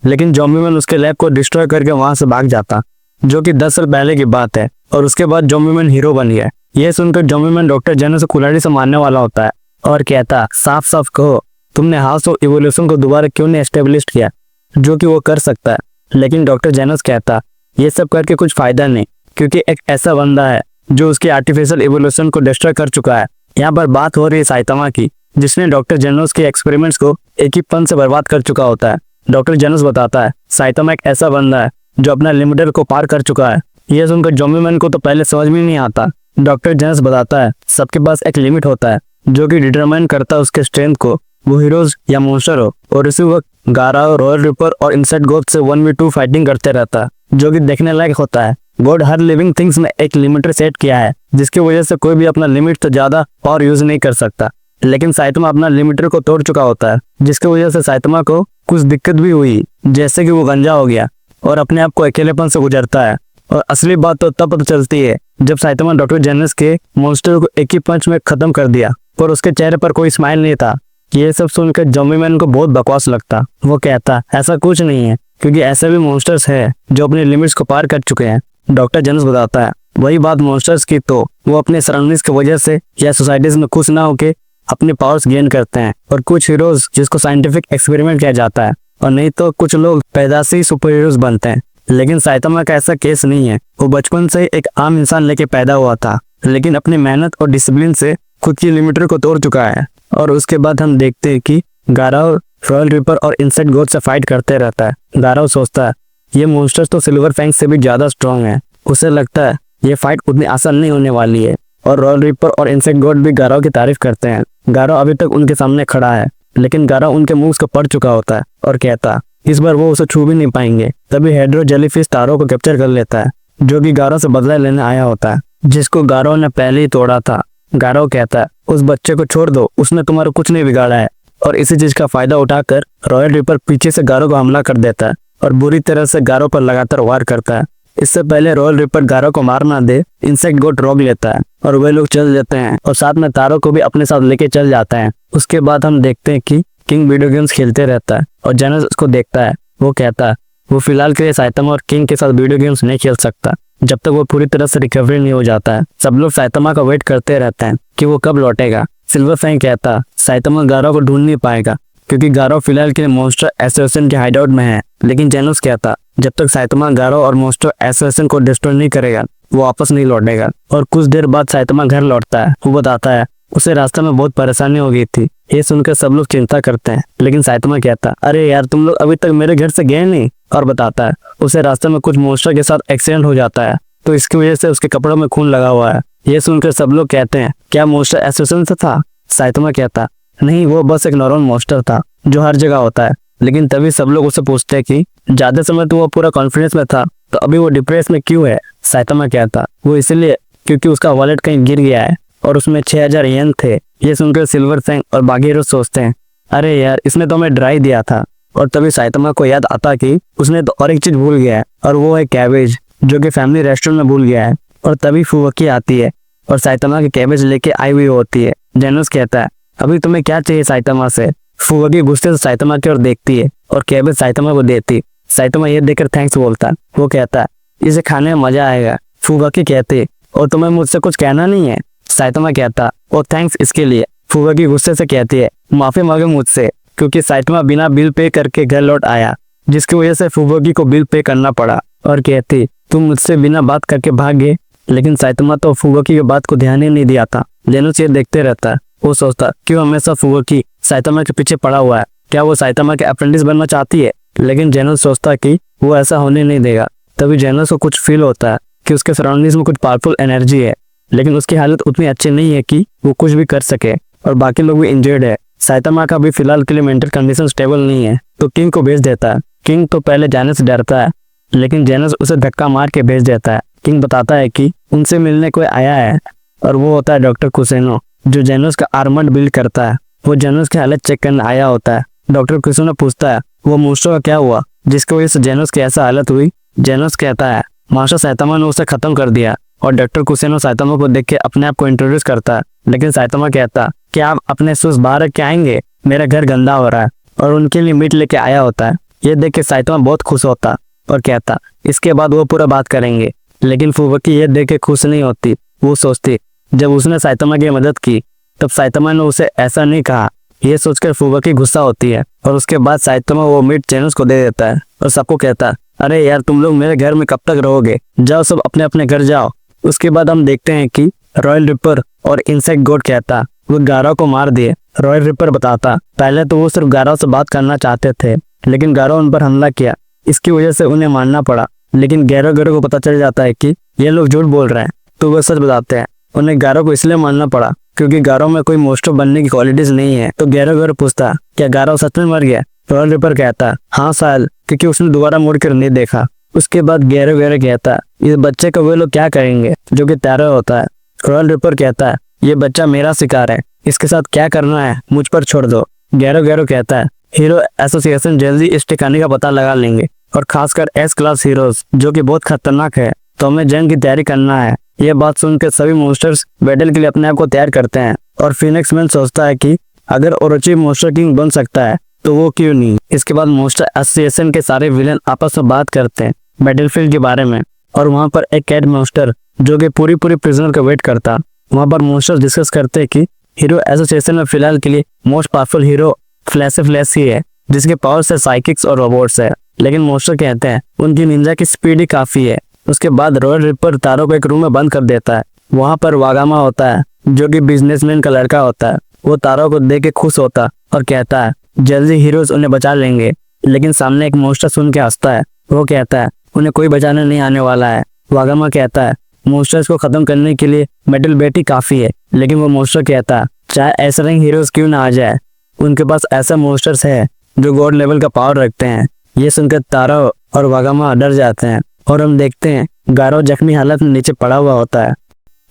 लेकिन ज़ॉम्बी मैन उसके लैब को डिस्ट्रॉय करके वहां से भाग जाता, जो कि 10 साल पहले की बात है, और उसके बाद ज़ॉम्बी मैन हीरो बन गया। यह सुनकर ज़ॉम्बी मैन डॉक्टर जेनस को कुल्हाड़ी से मारने वाला होता है और कहता साफ साफ कहो तुमने हाउस ऑफ इवोल्यूशन को दोबारा क्यों नहीं एस्टेब्लिश किया, जो कि वो कर सकता है। लेकिन डॉक्टर जेनस कहता ये सब करके कुछ फायदा नहीं, क्योंकि एक ऐसा बंदा है जो उसकी आर्टिफिशियल इवोल्यूशन को डिस्ट्रॉय कर चुका है। यहाँ पर बात हो रही है साइतामा की, जिसने डॉक्टर जेनस के एक्सपेरिमेंट्स को एक ही पन से बर्बाद कर चुका होता है। डॉक्टर जेनस बताता है साइतामा एक ऐसा बंदा है जो अपना लिमिटर को पार कर चुका है। यह सुनकर ज़ॉम्बी मैन को तो पहले समझ में नहीं आता। डॉक्टर जेनस बताता है सबके पास एक लिमिट होता है जो कि डिटरमाइन करता है उसके स्ट्रेंथ को, वो हीरोज या मॉन्स्टर हो। और इसी वक्त गारा, रॉयल रिपर और इनसाइड गॉड से 1v2 फाइटिंग करते रहता है, जो कि देखने लायक होता है। गॉड हर लिविंग थिंग्स में एक लिमिटर सेट किया है, जिसकी वजह से कोई भी अपना लिमिट से ज्यादा और यूज नहीं कर सकता। लेकिन साइतामा अपना लिमिटर को तोड़ चुका होता है, जिसकी वजह से साइतामा को कुछ दिक्कत भी हुई, जैसे कि वो गंजा हो गया और अपने आप को अकेलेपन से गुजरता है। और असली बात तो तब पता चलती है जब साइतामा डॉक्टर जेनस के मॉन्स्टर को एक ही पंच में खत्म कर दिया, पर उसके चेहरे पर कोई स्माइल नहीं था। ये सब सुनकर ज़ॉम्बी मैन को बहुत बकवास लगता। वो कहता ऐसा कुछ नहीं है, क्योंकि ऐसे भी मॉन्स्टर्स हैं जो अपने लिमिट्स को पार कर चुके हैं। डॉक्टर जेनस बताता है वही बात मॉन्स्टर्स की, तो वो अपने सराउंडिंग्स की वजह से या सोसाइटीज में खुश ना होके अपने पावर्स गेन करते हैं। और कुछ हीरोज जिसको साइंटिफिक एक्सपेरिमेंट किया जाता है, और नहीं तो कुछ लोग पैदाशी ही सुपर हीरोज बनते हैं। लेकिन साइतामा का ऐसा केस नहीं है। वो बचपन से एक आम इंसान लेके पैदा हुआ था, लेकिन अपनी मेहनत और डिसिप्लिन से खुद की लिमिटर को तोड़ चुका है। और उसके बाद हम देखते हैं कि गाराव रॉयल रिपर और इनसाइड गॉड से फाइट करते रहता है। गाराव सोचता है ये मॉन्स्टर्स तो सिल्वर फैंग से भी ज्यादा स्ट्रॉन्ग है। उसे लगता है ये फाइट उतनी आसान नहीं होने वाली है। और रॉयल रिपर और इनसाइड गॉड भी गाराव की तारीफ करते हैं। गाराव अभी तक उनके सामने खड़ा है, लेकिन गाराव उनके मूव्स को पढ़ चुका होता है और कहता इस बार वो उसे छू भी नहीं पाएंगे। तभी हेड्रो जेलीफिश तारो को कैप्चर कर लेता है, जो कि गाराव से बदला लेने आया होता है, जिसको गाराव ने पहले ही तोड़ा था। गाराव कहता है उस बच्चे को छोड़ दो, उसने तुम्हारा कुछ नहीं बिगाड़ा है। और इसी चीज का फायदा उठाकर रॉयल रिपर पीछे से गाराव को हमला कर देता है और बुरी तरह से गाराव पर लगातार वार करता है। इससे पहले रॉयल रिपर गाराव को मार ना दे, इनसाइड गॉड रोक लेता है और वे लोग चल जाते हैं और साथ में तारो को भी अपने साथ लेके चल जाता है। उसके बाद हम देखते हैं कि किंग वीडियो गेम्स खेलते रहता है और जेनस उसको देखता है। वो कहता है वो फिलहाल के लिए साइतामा और किंग के साथ वीडियो गेम्स नहीं खेल सकता जब तक वो पूरी तरह से रिकवरी नहीं हो जाता है। सब लोग साइतामा का वेट करते रहते हैं कि वो कब लौटेगा। सिल्वर फैंग कहता साइतामा गाराव को ढूंढ नहीं पाएगा, क्योंकि गाराव फिलहाल के लिए मॉन्स्टर एसोसिएशन के हाइडआउट में है। लेकिन जेनस कहता जब तक साइतामा गाराव और मॉन्स्टर एसोसिएशन को डिस्ट्रॉय नहीं करेगा वो वापस नहीं लौटेगा। और कुछ देर बाद साइतामा घर लौटता है। वो बताता है उसे रास्ते में बहुत परेशानी हो गई थी। ये सुनकर सब लोग चिंता करते हैं, लेकिन साइतामा कहता अरे यार तुम लोग अभी तक मेरे घर से गए नहीं। और बताता है उसे रास्ते में कुछ मॉन्स्टर के साथ एक्सीडेंट हो जाता है, तो इसकी वजह से उसके कपड़ों में खून लगा हुआ है। ये सुनकर सब लोग कहते हैं क्या मॉन्स्टर एसोसिएशन से था। साइतामा कहता, नहीं वो बस एक नॉर्मल मॉन्स्टर था जो हर जगह होता है। लेकिन तभी सब लोग उससे पूछते हैं कि ज्यादा समय तो वो पूरा कॉन्फिडेंस में था, तो अभी वो डिप्रेस में क्यों है। साइतामा कहता, वो इसलिए क्योंकि उसका वॉलेट कहीं गिर गया है और उसमें 6000 येन थे। ये सुनकर सिल्वर फैंग और बाकी हीरो सोचते हैं, अरे यार इसने तो हमें डरा ही दिया था। और तभी साइतामा को याद आता कि उसने तो और एक चीज भूल गया है, और वो है कैबेज, जो कि फैमिली रेस्टोरेंट में भूल गया है। और तभी फुवकी आती है और साइतामा की कैबेज लेके आई हुई होती है। जेनोस कहता है, अभी तुम्हें क्या चाहिए साइतामा से। फुवकी गुस्से से साइतामा की ओर देखती है और कैबेज साइतामा को देती। साइतामा ये देखकर थैंक्स बोलता। वो कहता है, इसे खाने में मजा आएगा। फुवकी कहती, और तुम्हें मुझसे कुछ कहना नहीं है। साइतामा कहता, और थैंक्स इसके लिए। फुवकी गुस्से से कहती है, माफी मांगो मुझसे, क्योंकि साइतामा बिना बिल पे करके घर लौट आया, जिसकी वजह से फुवकी को बिल पे करना पड़ा। और कहती, तुम मुझसे बिना बात करके भाग गए। लेकिन साइतामा तो फुवकी की बात को ध्यान ही नहीं दिया था। जेनोस ये देखते रहता है। वो सोचता, क्यों हमेशा फुवकी साइतामा के पीछे पड़ा हुआ है, क्या वो साइतामा के अप्रेंटिस बनना चाहती है। लेकिन जेनोस सोचता कि वो ऐसा होने नहीं देगा। तभी जेनोस को कुछ फील होता है कि उसके सराउंडिंग्स में कुछ पावरफुल एनर्जी है, लेकिन उसकी हालत उतनी अच्छी नहीं है कि वो कुछ भी कर सके, और बाकी लोग भी इंजर्ड है। साइतामा का भी फिलहाल के लिए मेंटल कंडीशन स्टेबल नहीं है, तो किंग को भेज देता है। किंग तो पहले जाने से डरता है, लेकिन जेनस उसे धक्का मार के भेज देता है। किंग बताता है कि उनसे मिलने कोई आया है, और वो होता है डॉक्टर कुसेनो, जो जेनस का आर्मर्ड बिल्ड करता है। वो जेनस की हालत चेक करने आया होता है। डॉक्टर कुसेनो पूछता है, वो मोस्टर का क्या हुआ जिसकी वजह से जेनस की ऐसा हालत हुई। जेनस कहता है, मास्टर साइतामा ने उसे खत्म कर दिया। और डॉक्टर कुसेनो साइतामा को देख के अपने आप को इंट्रोड्यूस करता है। लेकिन साइतामा कहता, क्या आप अपने सूस बाहर रख के आएंगे, मेरा घर गंदा हो रहा है। और उनके लिए मीट लेके आया होता है। ये देख के साइतामा बहुत खुश होता और कहता, इसके बाद वो पूरा बात करेंगे। लेकिन फुवकी ये देख के खुश नहीं होती। वो सोचती, जब उसने साइतामा की मदद की तब साइतामा ने उसे ऐसा नहीं कहा। ये सोचकर फुवकी गुस्सा होती है, और उसके बाद साइतामा वो मीट जेनस को दे देता है और सबको कहता, अरे यार तुम लोग मेरे घर में कब तक रहोगे, जाओ सब अपने अपने घर जाओ। उसके बाद हम देखते हैं कि रॉयल रिपर और इंसेक्ट गॉड कहता, वो गारो को मार दिए। रॉयल रिपर बताता, पहले तो वो सिर्फ गारो से बात करना चाहते थे, लेकिन गारो उन पर हमला किया, इसकी वजह से उन्हें मारना पड़ा। लेकिन गारो को पता चल जाता है कि ये लोग झूठ बोल रहे हैं, तो वो सच बताते हैं। उन्हें गारो को इसलिए मारना पड़ा क्योंकि गारो में कोई मोस्टर बनने की क्वालिटीज नहीं है। तो गारो पूछता, क्या गारो सच में मर गया। रॉयल रिपर कहता, हाँ शायद, क्योंकि उसने दोबारा मुड़ कर नहीं देखा। उसके बाद गारो कहता, इस बच्चे को वे लोग क्या करेंगे जो कि तारा होता है। रॉयल रिपर कहता है, ये बच्चा मेरा शिकार है, इसके साथ क्या करना है मुझ पर छोड़ दो। गारो कहता है, हीरो एसोसिएशन जल्दी इस ठिकाने का पता लगा लेंगे, और खासकर एस क्लास हीरोज जो कि बहुत खतरनाक है, तो हमें जंग की तैयारी करना है। ये बात सुनकर सभी मॉन्स्टर्स बैटल के लिए अपने आप को तैयार करते हैं। और फिनिक्स मैन सोचता है कि अगर ओरोची मॉन्स्टर किंग बन सकता है तो वो क्यों नहीं। इसके बाद मॉन्स्टर एसोसिएशन के सारे विलेन आपस में बात करते हैं बैटलफील्ड के बारे में। और वहां पर एक कैट मॉन्स्टर जो कि पूरी प्रिजनर का वेट करता, वहां पर मॉन्स्टर्स डिस्कस करते हैं कि हीरो एसोसिएशन में फिलहाल के लिए मोस्ट पावरफुल हीरो फ्लैश ही है, जिसके पावर से साइकिक्स और रोबोट्स है। लेकिन मॉन्स्टर कहते हैं उनकी निंजा की स्पीड ही काफी है। उसके बाद रॉयल रिपर तारो को एक रूम में बंद कर देता है। वहां पर वागामा होता है जो कि बिजनेसमैन का लड़का होता है। वो तारो को देख के खुश होता और कहता है जल्दी हीरोज उन्हें बचा लेंगे। लेकिन सामने एक मॉन्स्टर सुन के हंसता है। वो कहता है उन्हें कोई बचाने नहीं आने वाला है। वागामा कहता है मॉन्स्टर्स को खत्म करने के लिए मेटल बैट ही काफी है। लेकिन वो मॉन्स्टर कहता है चाहे ऐसा रंग हीरोज क्यों ना आ जाए, उनके पास ऐसा मॉन्स्टर्स है जो गॉड लेवल का पावर रखते हैं। ये सुनकर तारो और वागामा डर जाते हैं, और हम देखते हैं गारो जख्मी हालत में नीचे पड़ा हुआ होता है।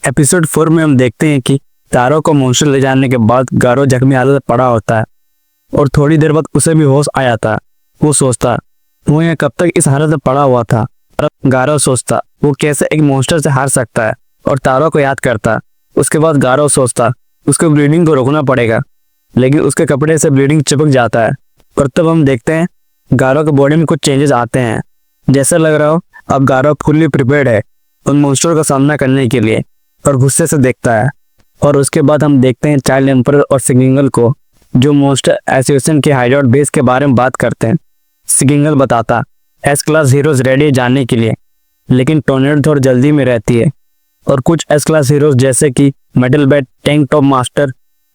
एपिसोड 4 में हम देखते हैं कि तारो को मॉन्स्टर ले जाने के बाद गारो जख्मी हालत में पड़ा होता है, और थोड़ी देर बाद उसे भी होश आया था। वो सोचता वो यहाँ कब तक इस हालत में पड़ा हुआ था। और गारो सोचता वो कैसे एक मॉन्स्टर से हार सकता है, और तारो को याद करता। उसके बाद गारो सोचता उसको ब्लीडिंग को रोकना पड़ेगा, लेकिन उसके कपड़े से ब्लीडिंग चिपक जाता है। और तब हम देखते हैं गारो के बॉडी में कुछ चेंजेस आते हैं। जैसा लग रहा हो अब गारो फुल्ली प्रिपेयर्ड है उन मॉन्स्टर का सामना करने के लिए, और गुस्से से देखता है। और उसके बाद हम देखते हैं चाइल्ड एम्परर और सिगिंगल को, जो मॉन्स्टर एसोसिएशन के हाइडआउट बेस के बारे में बात करते हैं। सिगिंगल बताता एस क्लास हीरोज रेडी है जाने के लिए, लेकिन टोर्नेडो थोड़ी जल्दी में रहती है। और कुछ एस क्लास हीरोज जैसे कि metal bat tank top master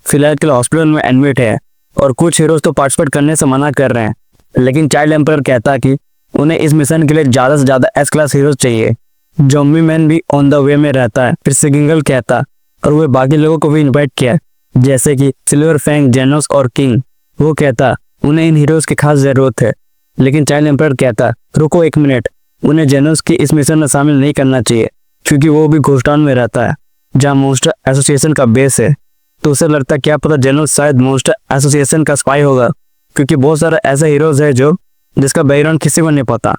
फिलहाल के लिए हॉस्पिटल में एडमिट है, और कुछ हीरोज तो पार्टिसिपेट करने से मना कर रहे हैं। लेकिन चाइल्ड एम्परर कहता कि उन्हें इस मिशन के लिए ज्यादा से ज्यादा एस क्लास हीरोज चाहिए। ज़ॉम्बी मैन भी ऑन द वे में रहता है। फिर सिगिंगल कहता और वे बाकी लोगों को भी इनवाइट किया जैसे कि सिल्वर फैंग, जेनोस और किंग। वो कहता उन्हें इन हीरोज की खास जरूरत है, लेकिन चाइल्ड एम्परर कहता रुको एक मिनट, उन्हें जेनोस की इस मिशन में शामिल नहीं करना चाहिए क्योंकि वो भी घोस्ट टाउन में रहता है जहाँ मॉन्स्टर एसोसिएशन का बेस है। तो उसे लगता क्या पता जेनोस शायद मॉन्स्टर एसोसिएशन का स्पाई होगा, क्योंकि बहुत सारे ऐसे हीरोज है जो जिसका बैकग्राउंड किसी को नहीं पता।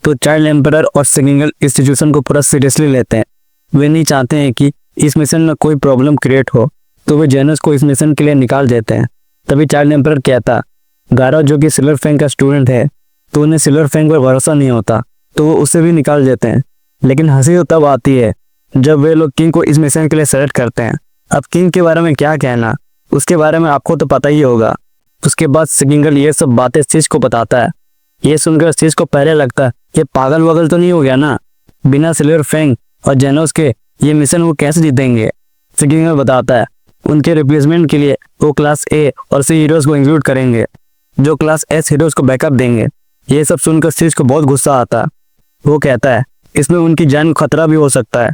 तो चाइल्ड एम्परर और सिग्नल इंस्टीट्यूशन को पूरा सीरियसली लेते हैं। वे नहीं चाहते हैं कि इस मिशन में कोई प्रॉब्लम क्रिएट हो, तो वे जेनस को इस मिशन के लिए निकाल देते हैं। तभी चाइल्ड एम्परर कहता गारा जो कि सिल्वर फैंग का स्टूडेंट है, तो उन्हें सिल्वर फैंग पर भरोसा नहीं होता, तो वो उसे भी निकाल देते हैं। लेकिन हंसी तो तब आती है जब वे लोग किंग को इस मिशन के लिए सेलेक्ट करते हैं। अब किंग के बारे में क्या कहना, उसके बारे में आपको तो पता ही होगा। उसके बाद सिग्नल ये सब बातें सिज को बताता है। ये सुनकर सिज को पहले लगता ये पागल वगल तो नहीं हो गया ना, बिना सिल्वर फैंग और जेनोस के ये मिशन वो कैसे जीतेंगे। सिग्नल बताता है उनके रिप्लेसमेंट के लिए वो क्लास ए और सी हीरोज को इंक्लूड करेंगे जो क्लास एस हीरोज को बैकअप देंगे। ये सब सुनकर सिज को बहुत गुस्सा आता है। वो कहता है इसमें उनकी जान को खतरा भी हो सकता है,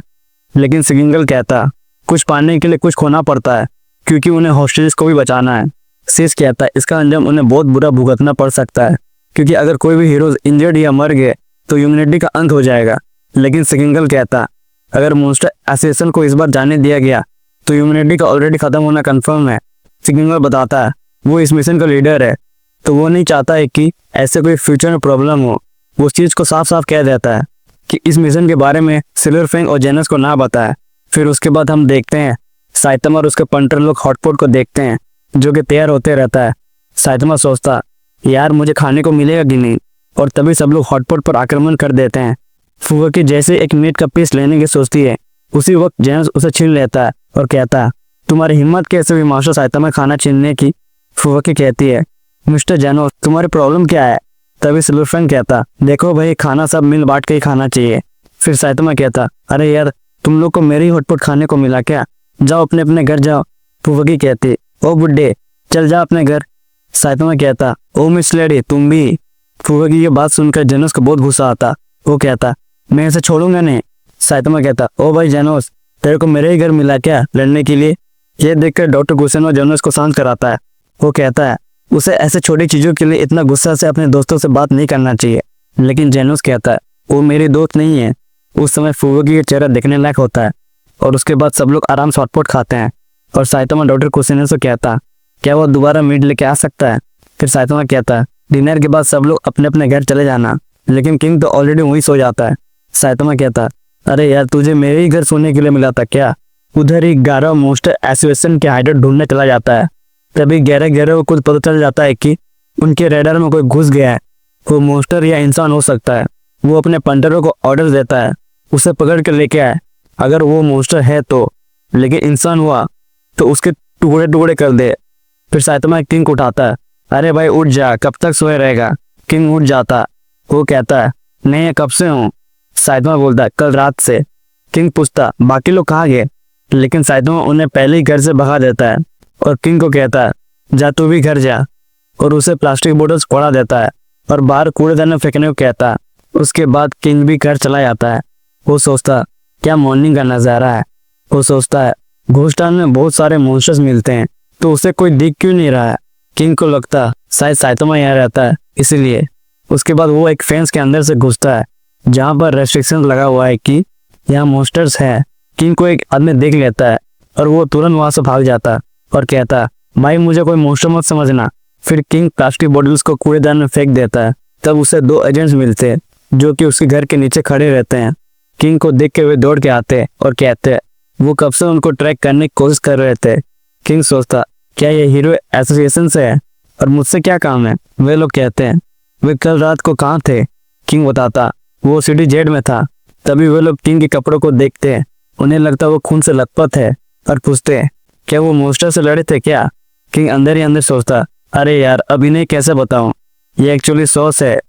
लेकिन सिग्नल कहता कुछ पाने के लिए कुछ खोना पड़ता है क्योंकि उन्हें हॉस्टेजेस को भी बचाना है। सिज कहता है इसका अंजाम उन्हें बहुत बुरा भुगतना पड़ सकता है, क्योंकि अगर कोई भी हीरोज इंजर्ड या मर गए तो ह्यूमैनिटी का अंत हो जाएगा। लेकिन सिग्नल कहता अगर मॉन्स्टर एसोसिएशन को इस बार जाने दिया गया तो ह्यूमैनिटी का ऑलरेडी खत्म होना कंफर्म है। सिग्नल बताता है वो इस मिशन का लीडर है, तो वो नहीं चाहता है कि ऐसे कोई फ्यूचर में प्रॉब्लम हो। वो उस चीज को साफ साफ कह देता है कि इस मिशन के बारे में सिल्वर फैंग और जेनस को ना बताए। फिर उसके बाद हम देखते हैं साइतमा और उसके पंटर लोग हॉटपॉट को देखते हैं जो कि तैयार होते रहता है। साइतमा सोचता यार मुझे खाने को मिलेगा कि नहीं, और तभी सब लोग हॉटपॉट पर आक्रमण कर देते हैं। फुवकी जैसे एक मीट का पीस लेने की सोचती है, उसी वक्त जेनस उसे छीन लेता है और कहता है तुम्हारी हिम्मत कैसे हुई मास्टर साइतमा खाना छीनने की। फुवकी कहती है मिस्टर जेनोस तुम्हारी प्रॉब्लम क्या है। तभी सिल्वर फैंग कहता देखो भाई खाना सब मिल बांट के ही खाना चाहिए। फिर साइतमा कहता अरे यार तुम लोग को मेरी हॉटपॉट खाने को मिला क्या, जाओ अपने अपने घर जाओ। फुवकी कहती ओ बुड्ढे चल जा अपने घर। साइतमा कहता ओ मिस लेडी तुम भी। फुवकी ये बात सुनकर जेनोस को बहुत गुस्सा आता। वो कहता मैं इसे छोड़ूंगा नहीं। साइतमा कहता ओ भाई जेनोस तेरे को मेरे ही घर मिला क्या लड़ने के लिए। ये देखकर डॉक्टर गुसेनो जेनोस को शांत कराता है। वो कहता है उसे ऐसे छोटी चीजों के लिए इतना गुस्सा से अपने दोस्तों से बात नहीं करना चाहिए। लेकिन जेनोस कहता है वो मेरी दोस्त नहीं है। उस समय फुवकी का चेहरा देखने लायक होता है और उसके बाद सब लोग आराम से हॉटपॉट खाते हैं। और साइतमा डॉक्टर गुसेनो से कहता क्या वो दोबारा मीट लेके आ सकता है। फिर साइतमा कहता डिनर के बाद सब लोग अपने अपने घर चले जाना, लेकिन किंग तो ऑलरेडी वहीं सो जाता है। साइतमा कहता अरे यार तुझे मेरे ही घर सोने के लिए मिला था क्या। उधर ही गारा मॉन्स्टर एसोसिएशन के हाइडेड ढूंढने चला जाता है। तभी गहरे गहरे को कुछ पता चल जाता है कि उनके रेडार में कोई घुस गया है। वो मॉन्स्टर या इंसान हो सकता है। वो अपने पंटरों को ऑर्डर देता है उसे पकड़ कर लेके आए अगर वो मॉन्स्टर है तो, लेकिन इंसान हुआ तो उसके टुकड़े टुकड़े कर दे। फिर साइतमा किंग को उठाता है अरे भाई उठ जा कब तक सोए रहेगा। किंग उठ जाता। वो कहता है नहीं कब से हूँ। साइतमा बोलता कल रात से। किंग पूछता बाकी लोग कहाँ गए, लेकिन साइतमा उन्हें पहले ही घर से भगा देता है और किंग को कहता है जा तू भी घर जा, और उसे प्लास्टिक बोतल्स फोड़ा देता है और बाहर कूड़ेदान में फेंकने को कहता है। उसके बाद किंग भी घर चला जाता है। वो सोचता क्या मॉर्निंग का नजारा है। वो सोचता है घोस्ट टाउन में बहुत सारे मॉन्स्टर्स मिलते हैं तो उसे कोई दिख क्यों नहीं रहा है। किंग को लगता शायद साइतमा यहाँ रहता है इसीलिए। उसके बाद वो एक फेंस के अंदर से घुसता है जहाँ पर रेस्ट्रिक्शन लगा हुआ है कि यहाँ मॉन्स्टर्स है। किंग को एक आदमी देख लेता है और वो तुरंत वहां से भाग जाता और कहता भाई मुझे कोई मॉन्स्टर मत समझना। फिर किंग प्लास्टिक बॉटल्स को कूड़ेदान में फेंक देता है। तब उसे दो एजेंट्स मिलते हैं जो कि उसके घर के नीचे खड़े रहते हैं। किंग को देख के वे दौड़ के आते हैं और कहते हैं वो कब से उनको ट्रैक करने की कोशिश कर रहे थे। किंग सोचता क्या ये हीरो एसोसिएशन से है और मुझसे क्या काम है। वे लोग कहते हैं वे कल रात को कहाँ थे। किंग बताता वो सिटी जेड में था। तभी वे लोग किंग के कपड़ों को देखते हैं। उन्हें लगता वो खून से लथपथ है और पूछते हैं क्या वो मॉन्स्टर से लड़े थे क्या। किंग अंदर ही अंदर सोचता अरे यार अब इन्हें कैसे बताऊं, ये एक्चुअली सॉस है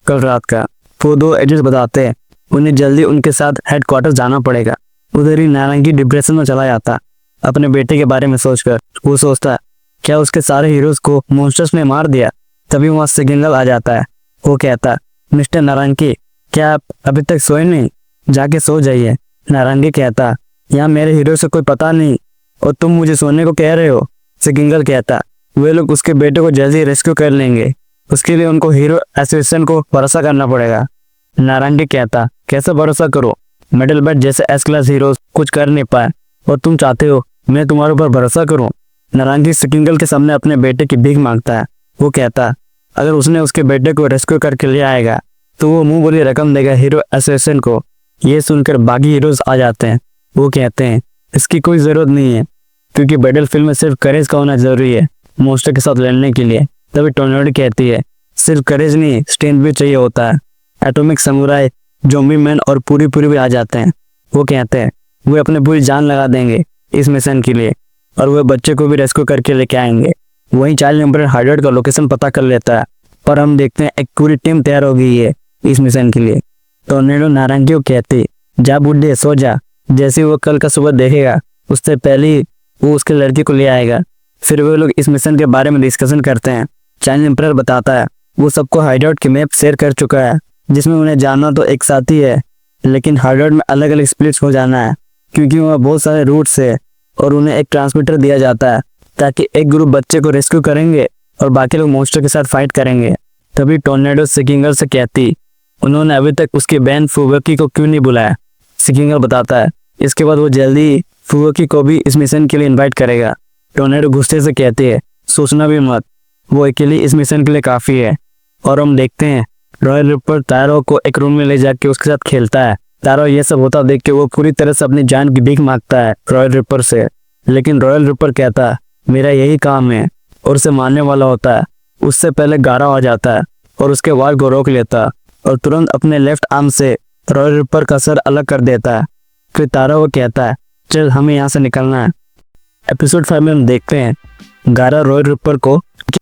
कल रात का। वो दो एजेंट्स बताते हैं उन्हें जल्दी उनके साथ हेडक्वार्टर जाना पड़ेगा। उधर ही नारंगी डिप्रेशन में चला जाता अपने बेटे के बारे में सोचकर। वो सोचता क्या उसके सारे हीरोज को मॉन्स्टर्स ने मार दिया। तभी वहां सिग्नल आ जाता है। वो कहता मिस्टर नारंगी क्या आप अभी तक सोए नहीं, जाके सो जाइए। नारंगी कहता यहाँ मेरे हीरो से कोई पता नहीं और तुम मुझे सोने को कह रहे हो। सिकिंगल कहता वे लोग उसके बेटे को जल्दी रेस्क्यू कर लेंगे, उसके लिए उनको हीरो एसोसिएशन को भरोसा करना पड़ेगा। नारंगी कहता कैसे भरोसा करो, मेडल बैट जैसे एस क्लास हीरो कुछ कर नहीं पाए और तुम चाहते हो मैं तुम्हारे ऊपर भरोसा करूं। नारंगी सिकिंगल के सामने अपने बेटे की भीख मांगता है। वो कहता अगर उसने उसके बेटे को रेस्क्यू करके ले आएगा तो वो मुंह बोली रकम देगा हीरो एसोसिएशन को। ये सुनकर बाकी हीरोज आ जाते हैं। वो कहते हैं इसकी कोई जरूरत नहीं है क्योंकि बैटल फील्ड में सिर्फ करेज का होना जरूरी है मॉन्स्टर के साथ लड़ने के लिए। तभी टोर्नेडो कहती है सिर्फ करेज नहीं स्ट्रेंथ भी चाहिए होता है। एटॉमिक समुराई, ज़ॉम्बी मैन और पूरी भी आ जाते हैं। वो कहते हैं वे अपने पूरी जान लगा देंगे इस मिशन के लिए और वे बच्चे को भी रेस्क्यू करके लेके आएंगे। वहीं चाइल्ड एम्परर हार्डवेयर का लोकेशन पता कर लेता है पर हम देखते हैं एक पूरी टीम तैयार हो गई है इस मिशन के लिए। टोर्नेडो नारंगी को कहती जा बुड्ढे सो जा, जैसे वो कल का सुबह देखेगा उससे पहले ही वो उसके लड़की को ले आएगा। फिर वे लोग इस मिशन के बारे में डिस्कशन करते हैं। चाइल्ड एम्परर बताता है वो सबको हाइडआउट की मैप शेयर कर चुका है जिसमें उन्हें जाना तो एक साथ ही है लेकिन हाइडआउट में अलग अलग स्प्लिट्स हो जाना है क्योंकि वहाँ बहुत सारे रूट्स है और उन्हें एक ट्रांसमीटर दिया जाता है ताकि एक ग्रुप बच्चे को रेस्क्यू करेंगे और बाकी लोग मॉन्स्टर के साथ फाइट करेंगे। तभी टोर्नेडो सिकिंगल से कहती उन्होंने अभी तक उसकी बहन फुवकी को क्यों नहीं बुलाया। सिकिंगल बताता है इसके बाद वो जल्दी फुवकी को भी इस मिशन के लिए इन्वाइट करेगा। टोर्नेडो गुस्से से कहती है सोचना भी मत, वो अकेली इस मिशन के लिए काफ़ी है। और हम देखते हैं रॉयल रिपर तारो को एक रूम में ले जाके उसके साथ खेलता है। तारो ये सब होता देख के वो पूरी तरह से अपनी जान की भीख मांगता है रॉयल रिपर से, लेकिन रॉयल रिपर कहता है मेरा यही काम है और उसे मारने वाला होता है। उससे पहले गारा आ जाता है और उसके वार को रोक लेता है और तुरंत अपने लेफ्ट आर्म से रॉयल रिपर का सर अलग कर देता है। फिर तारो वो कहता है चल हमें यहाँ से निकलना है। एपिसोड 5 में हम देखते हैं गारा रॉयल रिपर को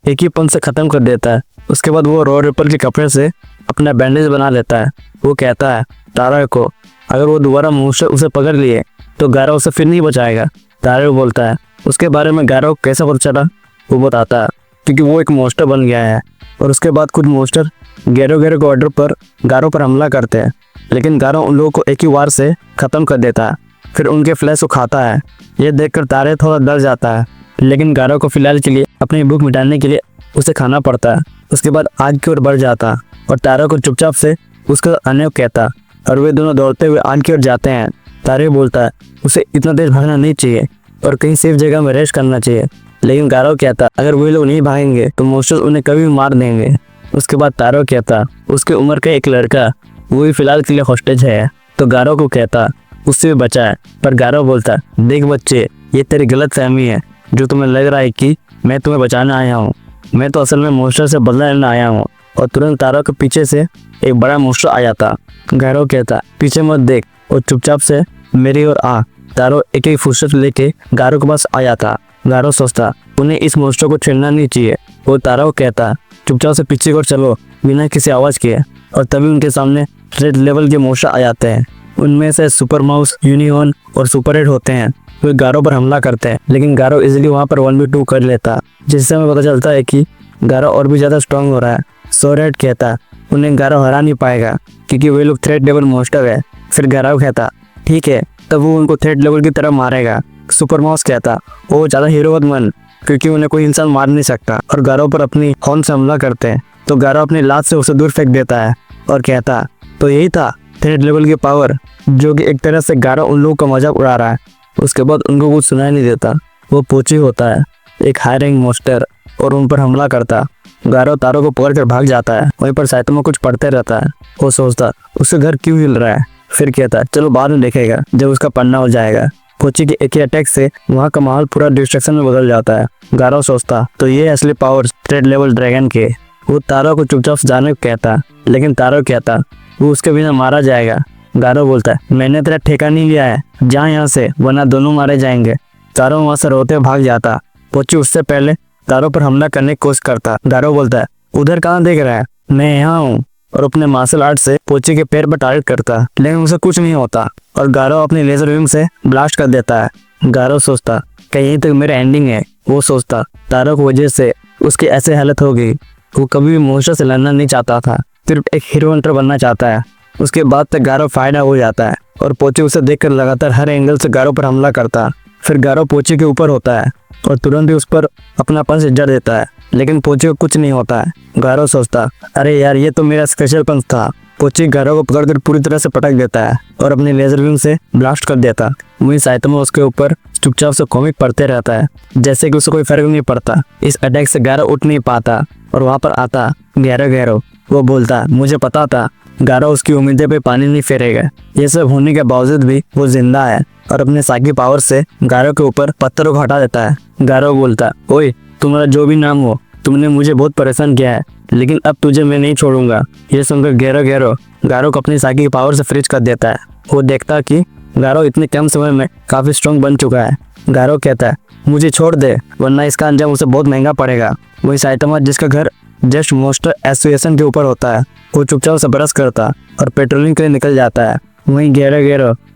एक ही पंच से खत्म कर देता है। उसके बाद वो रॉयल रिपर के कपड़े से अपना बैंडेज बना लेता है। वो कहता है तारा को अगर वो दोबारा मॉन्स्टर उसे पकड़ लिए तो गारा उसे फिर नहीं बचाएगा। तारा बोलता है उसके बारे में गारा को कैसा पता चला। वो बताता है क्योंकि वो एक मॉन्स्टर बन गया है और उसके बाद कुछ मॉन्स्टर गैरो के ऑर्डर पर गारो पर हमला करते हैं लेकिन गारो उन लोगों को एक ही वार से खत्म कर देता है। फिर उनके फ्लैश को खाता है। ये देखकर तारे थोड़ा डर जाता है लेकिन गारो को फिलहाल के लिए अपनी भूख मिटाने के लिए उसे खाना पड़ता है। उसके बाद आग की ओर बढ़ जाता और तारा को चुपचाप से उसका आने को कहता और वे दोनों दौड़ते हुए आग की ओर जाते हैं। तारे बोलता है उसे इतना तेज भागना नहीं चाहिए और कहीं सेफ जगह में रेस्ट करना चाहिए, लेकिन गारो कहता अगर वे लोग नहीं भागेंगे तो मॉन्स्टर उन्हें कभी भी मार देंगे। उसके बाद तारो कहता उसके उम्र का एक लड़का वो भी फिलहाल के लिए हॉस्टेज है तो गारो को कहता उससे भी बचा है। पर गारो बोलता देख बच्चे ये तेरी गलत फहमी है जो तुम्हें लग रहा है कि मैं तुम्हें बचाने आया हूँ, मैं तो असल में मॉन्स्टर से बदला लेने आया हूँ। और तुरंत तारो के पीछे से एक बड़ा मॉन्स्टर आ जाता। गारो कहता पीछे मत देख और चुपचाप से मेरी ओर आ। तारो एक एक फुर्सत लेके गारो के पास आ जाता। गारो सोचता उन्हें इस मॉन्स्टर को छेड़ना नहीं चाहिए। वो तारो को कहता चुपचाप से पीछे की ओर चलो बिना किसी आवाज किए। और तभी उनके सामने रेड लेवल के मॉन्स्टर आ जाते हैं। उनमें से सुपर माउस, यूनिहॉर्न और सुपर हेड होते हैं। वे गारो पर हमला करते हैं लेकिन गारो इजीली वहां पर 1v2 कर लेता, जिससे हमें पता चलता है कि गारो और भी ज्यादा स्ट्रांग हो रहा है। सोरेड कहता उन्हें गारो हरा नहीं पाएगा क्योंकि वे लोग थ्रेड लेवल मॉन्स्टर है। फिर गारो कहता ठीक है तब वो उनको थ्रेड लेवल की तरह मारेगा। सुपर माउस कहता वो ज्यादा हीरो मन क्योंकि उन्हें कोई इंसान मार नहीं सकता और गारो पर अपनी हॉर्न से हमला करते हैं तो गारो अपनी लात से उसे दूर फेंक देता है और कहता तो यही था थ्रेड लेवल की पावर, जो कि एक तरह से गारो उन लोगों का मजाक उड़ा रहा है। उसके बाद उनको कुछ सुनाई नहीं देता। वो पोची होता है एक हाई रैंक मॉन्स्टर और उन पर हमला करता। गारो तारो को पकड़ कर भाग जाता है। वहीं पर साइतोमा कुछ पढ़ते रहता है। वो सोचता उससे घर क्यों हिल रहा है। फिर कहता चलो बाद में देखेगा जब उसका पन्ना हो जाएगा। पोची के एक ही अटैक से वहाँ का माहौल पूरा डिस्ट्रक्शन में बदल जाता है। गारो सोचता तो ये असली पावर थ्रेड लेवल ड्रैगन के। वो तारो को चुपचाप से जाने को कहता लेकिन तारो कहता वो उसके बिना मारा जाएगा। गारो बोलता है मैंने तेरा ठेका नहीं लिया है, जा यहाँ से वरना दोनों मारे जाएंगे। तारो वहाँ से रोते भाग जाता। पोची उससे पहले तारो पर हमला करने की कोशिश करता। गारो बोलता है उधर कहाँ देख रहा है, मैं यहाँ हूँ, और अपने मार्शल आर्ट से पोची के पैर पर टारगेट करता लेकिन उसे कुछ नहीं होता और गारो अपनी लेजर बीम से ब्लास्ट कर देता है। गारो सोचता कि यहीं तक मेरा एंडिंग है। वो सोचता तारो की वजह से उसकी ऐसी हालत हो गई। वो कभी भी मॉन्स्टर से लड़ना नहीं चाहता था, सिर्फ एक हीरो हंटर बनना चाहता है। उसके बाद तक गारो फायदा हो जाता है और पोची उसे देखकर लगातार हर एंगल से गारो पर हमला करता। फिर गारो पोची के ऊपर होता है और तुरंत ही उस पर अपना पंच जड़ देता है, लेकिन पोची को कुछ नहीं होता है। गारो सोचता, अरे यार ये तो मेरा स्पेशल पंच था। पोची गारो को पकड़कर पूरी तरह से पटक देता है और अपने लेजर बीम से ब्लास्ट कर देता। वहीं साइतोमा उसके ऊपर चुपचाप से कॉमिक पढ़ते रहता है, जैसे कि उसे कोई फर्क नहीं पड़ता। इस अटैक से गारो उठ नहीं पाता और वहां पर आता गैरो। वो बोलता, मुझे पता था गारो उसकी उम्मीदें पे पानी नहीं फेरेगा। ये सब होने के बावजूद भी वो जिंदा है और अपने साकी पावर से गारो के ऊपर पत्थरों को हटा देता है। गारो बोलता, ओए तुम्हारा जो भी नाम हो, तुमने मुझे बहुत परेशान किया है, लेकिन अब तुझे मैं नहीं छोड़ूंगा। ये सुनकर गारो को अपनी साकी पावर से फ्रीज कर देता है। वो देखता कि गारो इतने कम समय में काफी स्ट्रॉन्ग बन चुका है। गारो कहता है, मुझे छोड़ दे वरना इसका अंजाम उसे बहुत महंगा पड़ेगा। वही साइतोमा, जिसका घर जस्ट मोस्टर एसोसिएशन के ऊपर होता है, वो चुपचाप से ब्रश करता और पेट्रोलिंग के लिए निकल जाता है। वहीं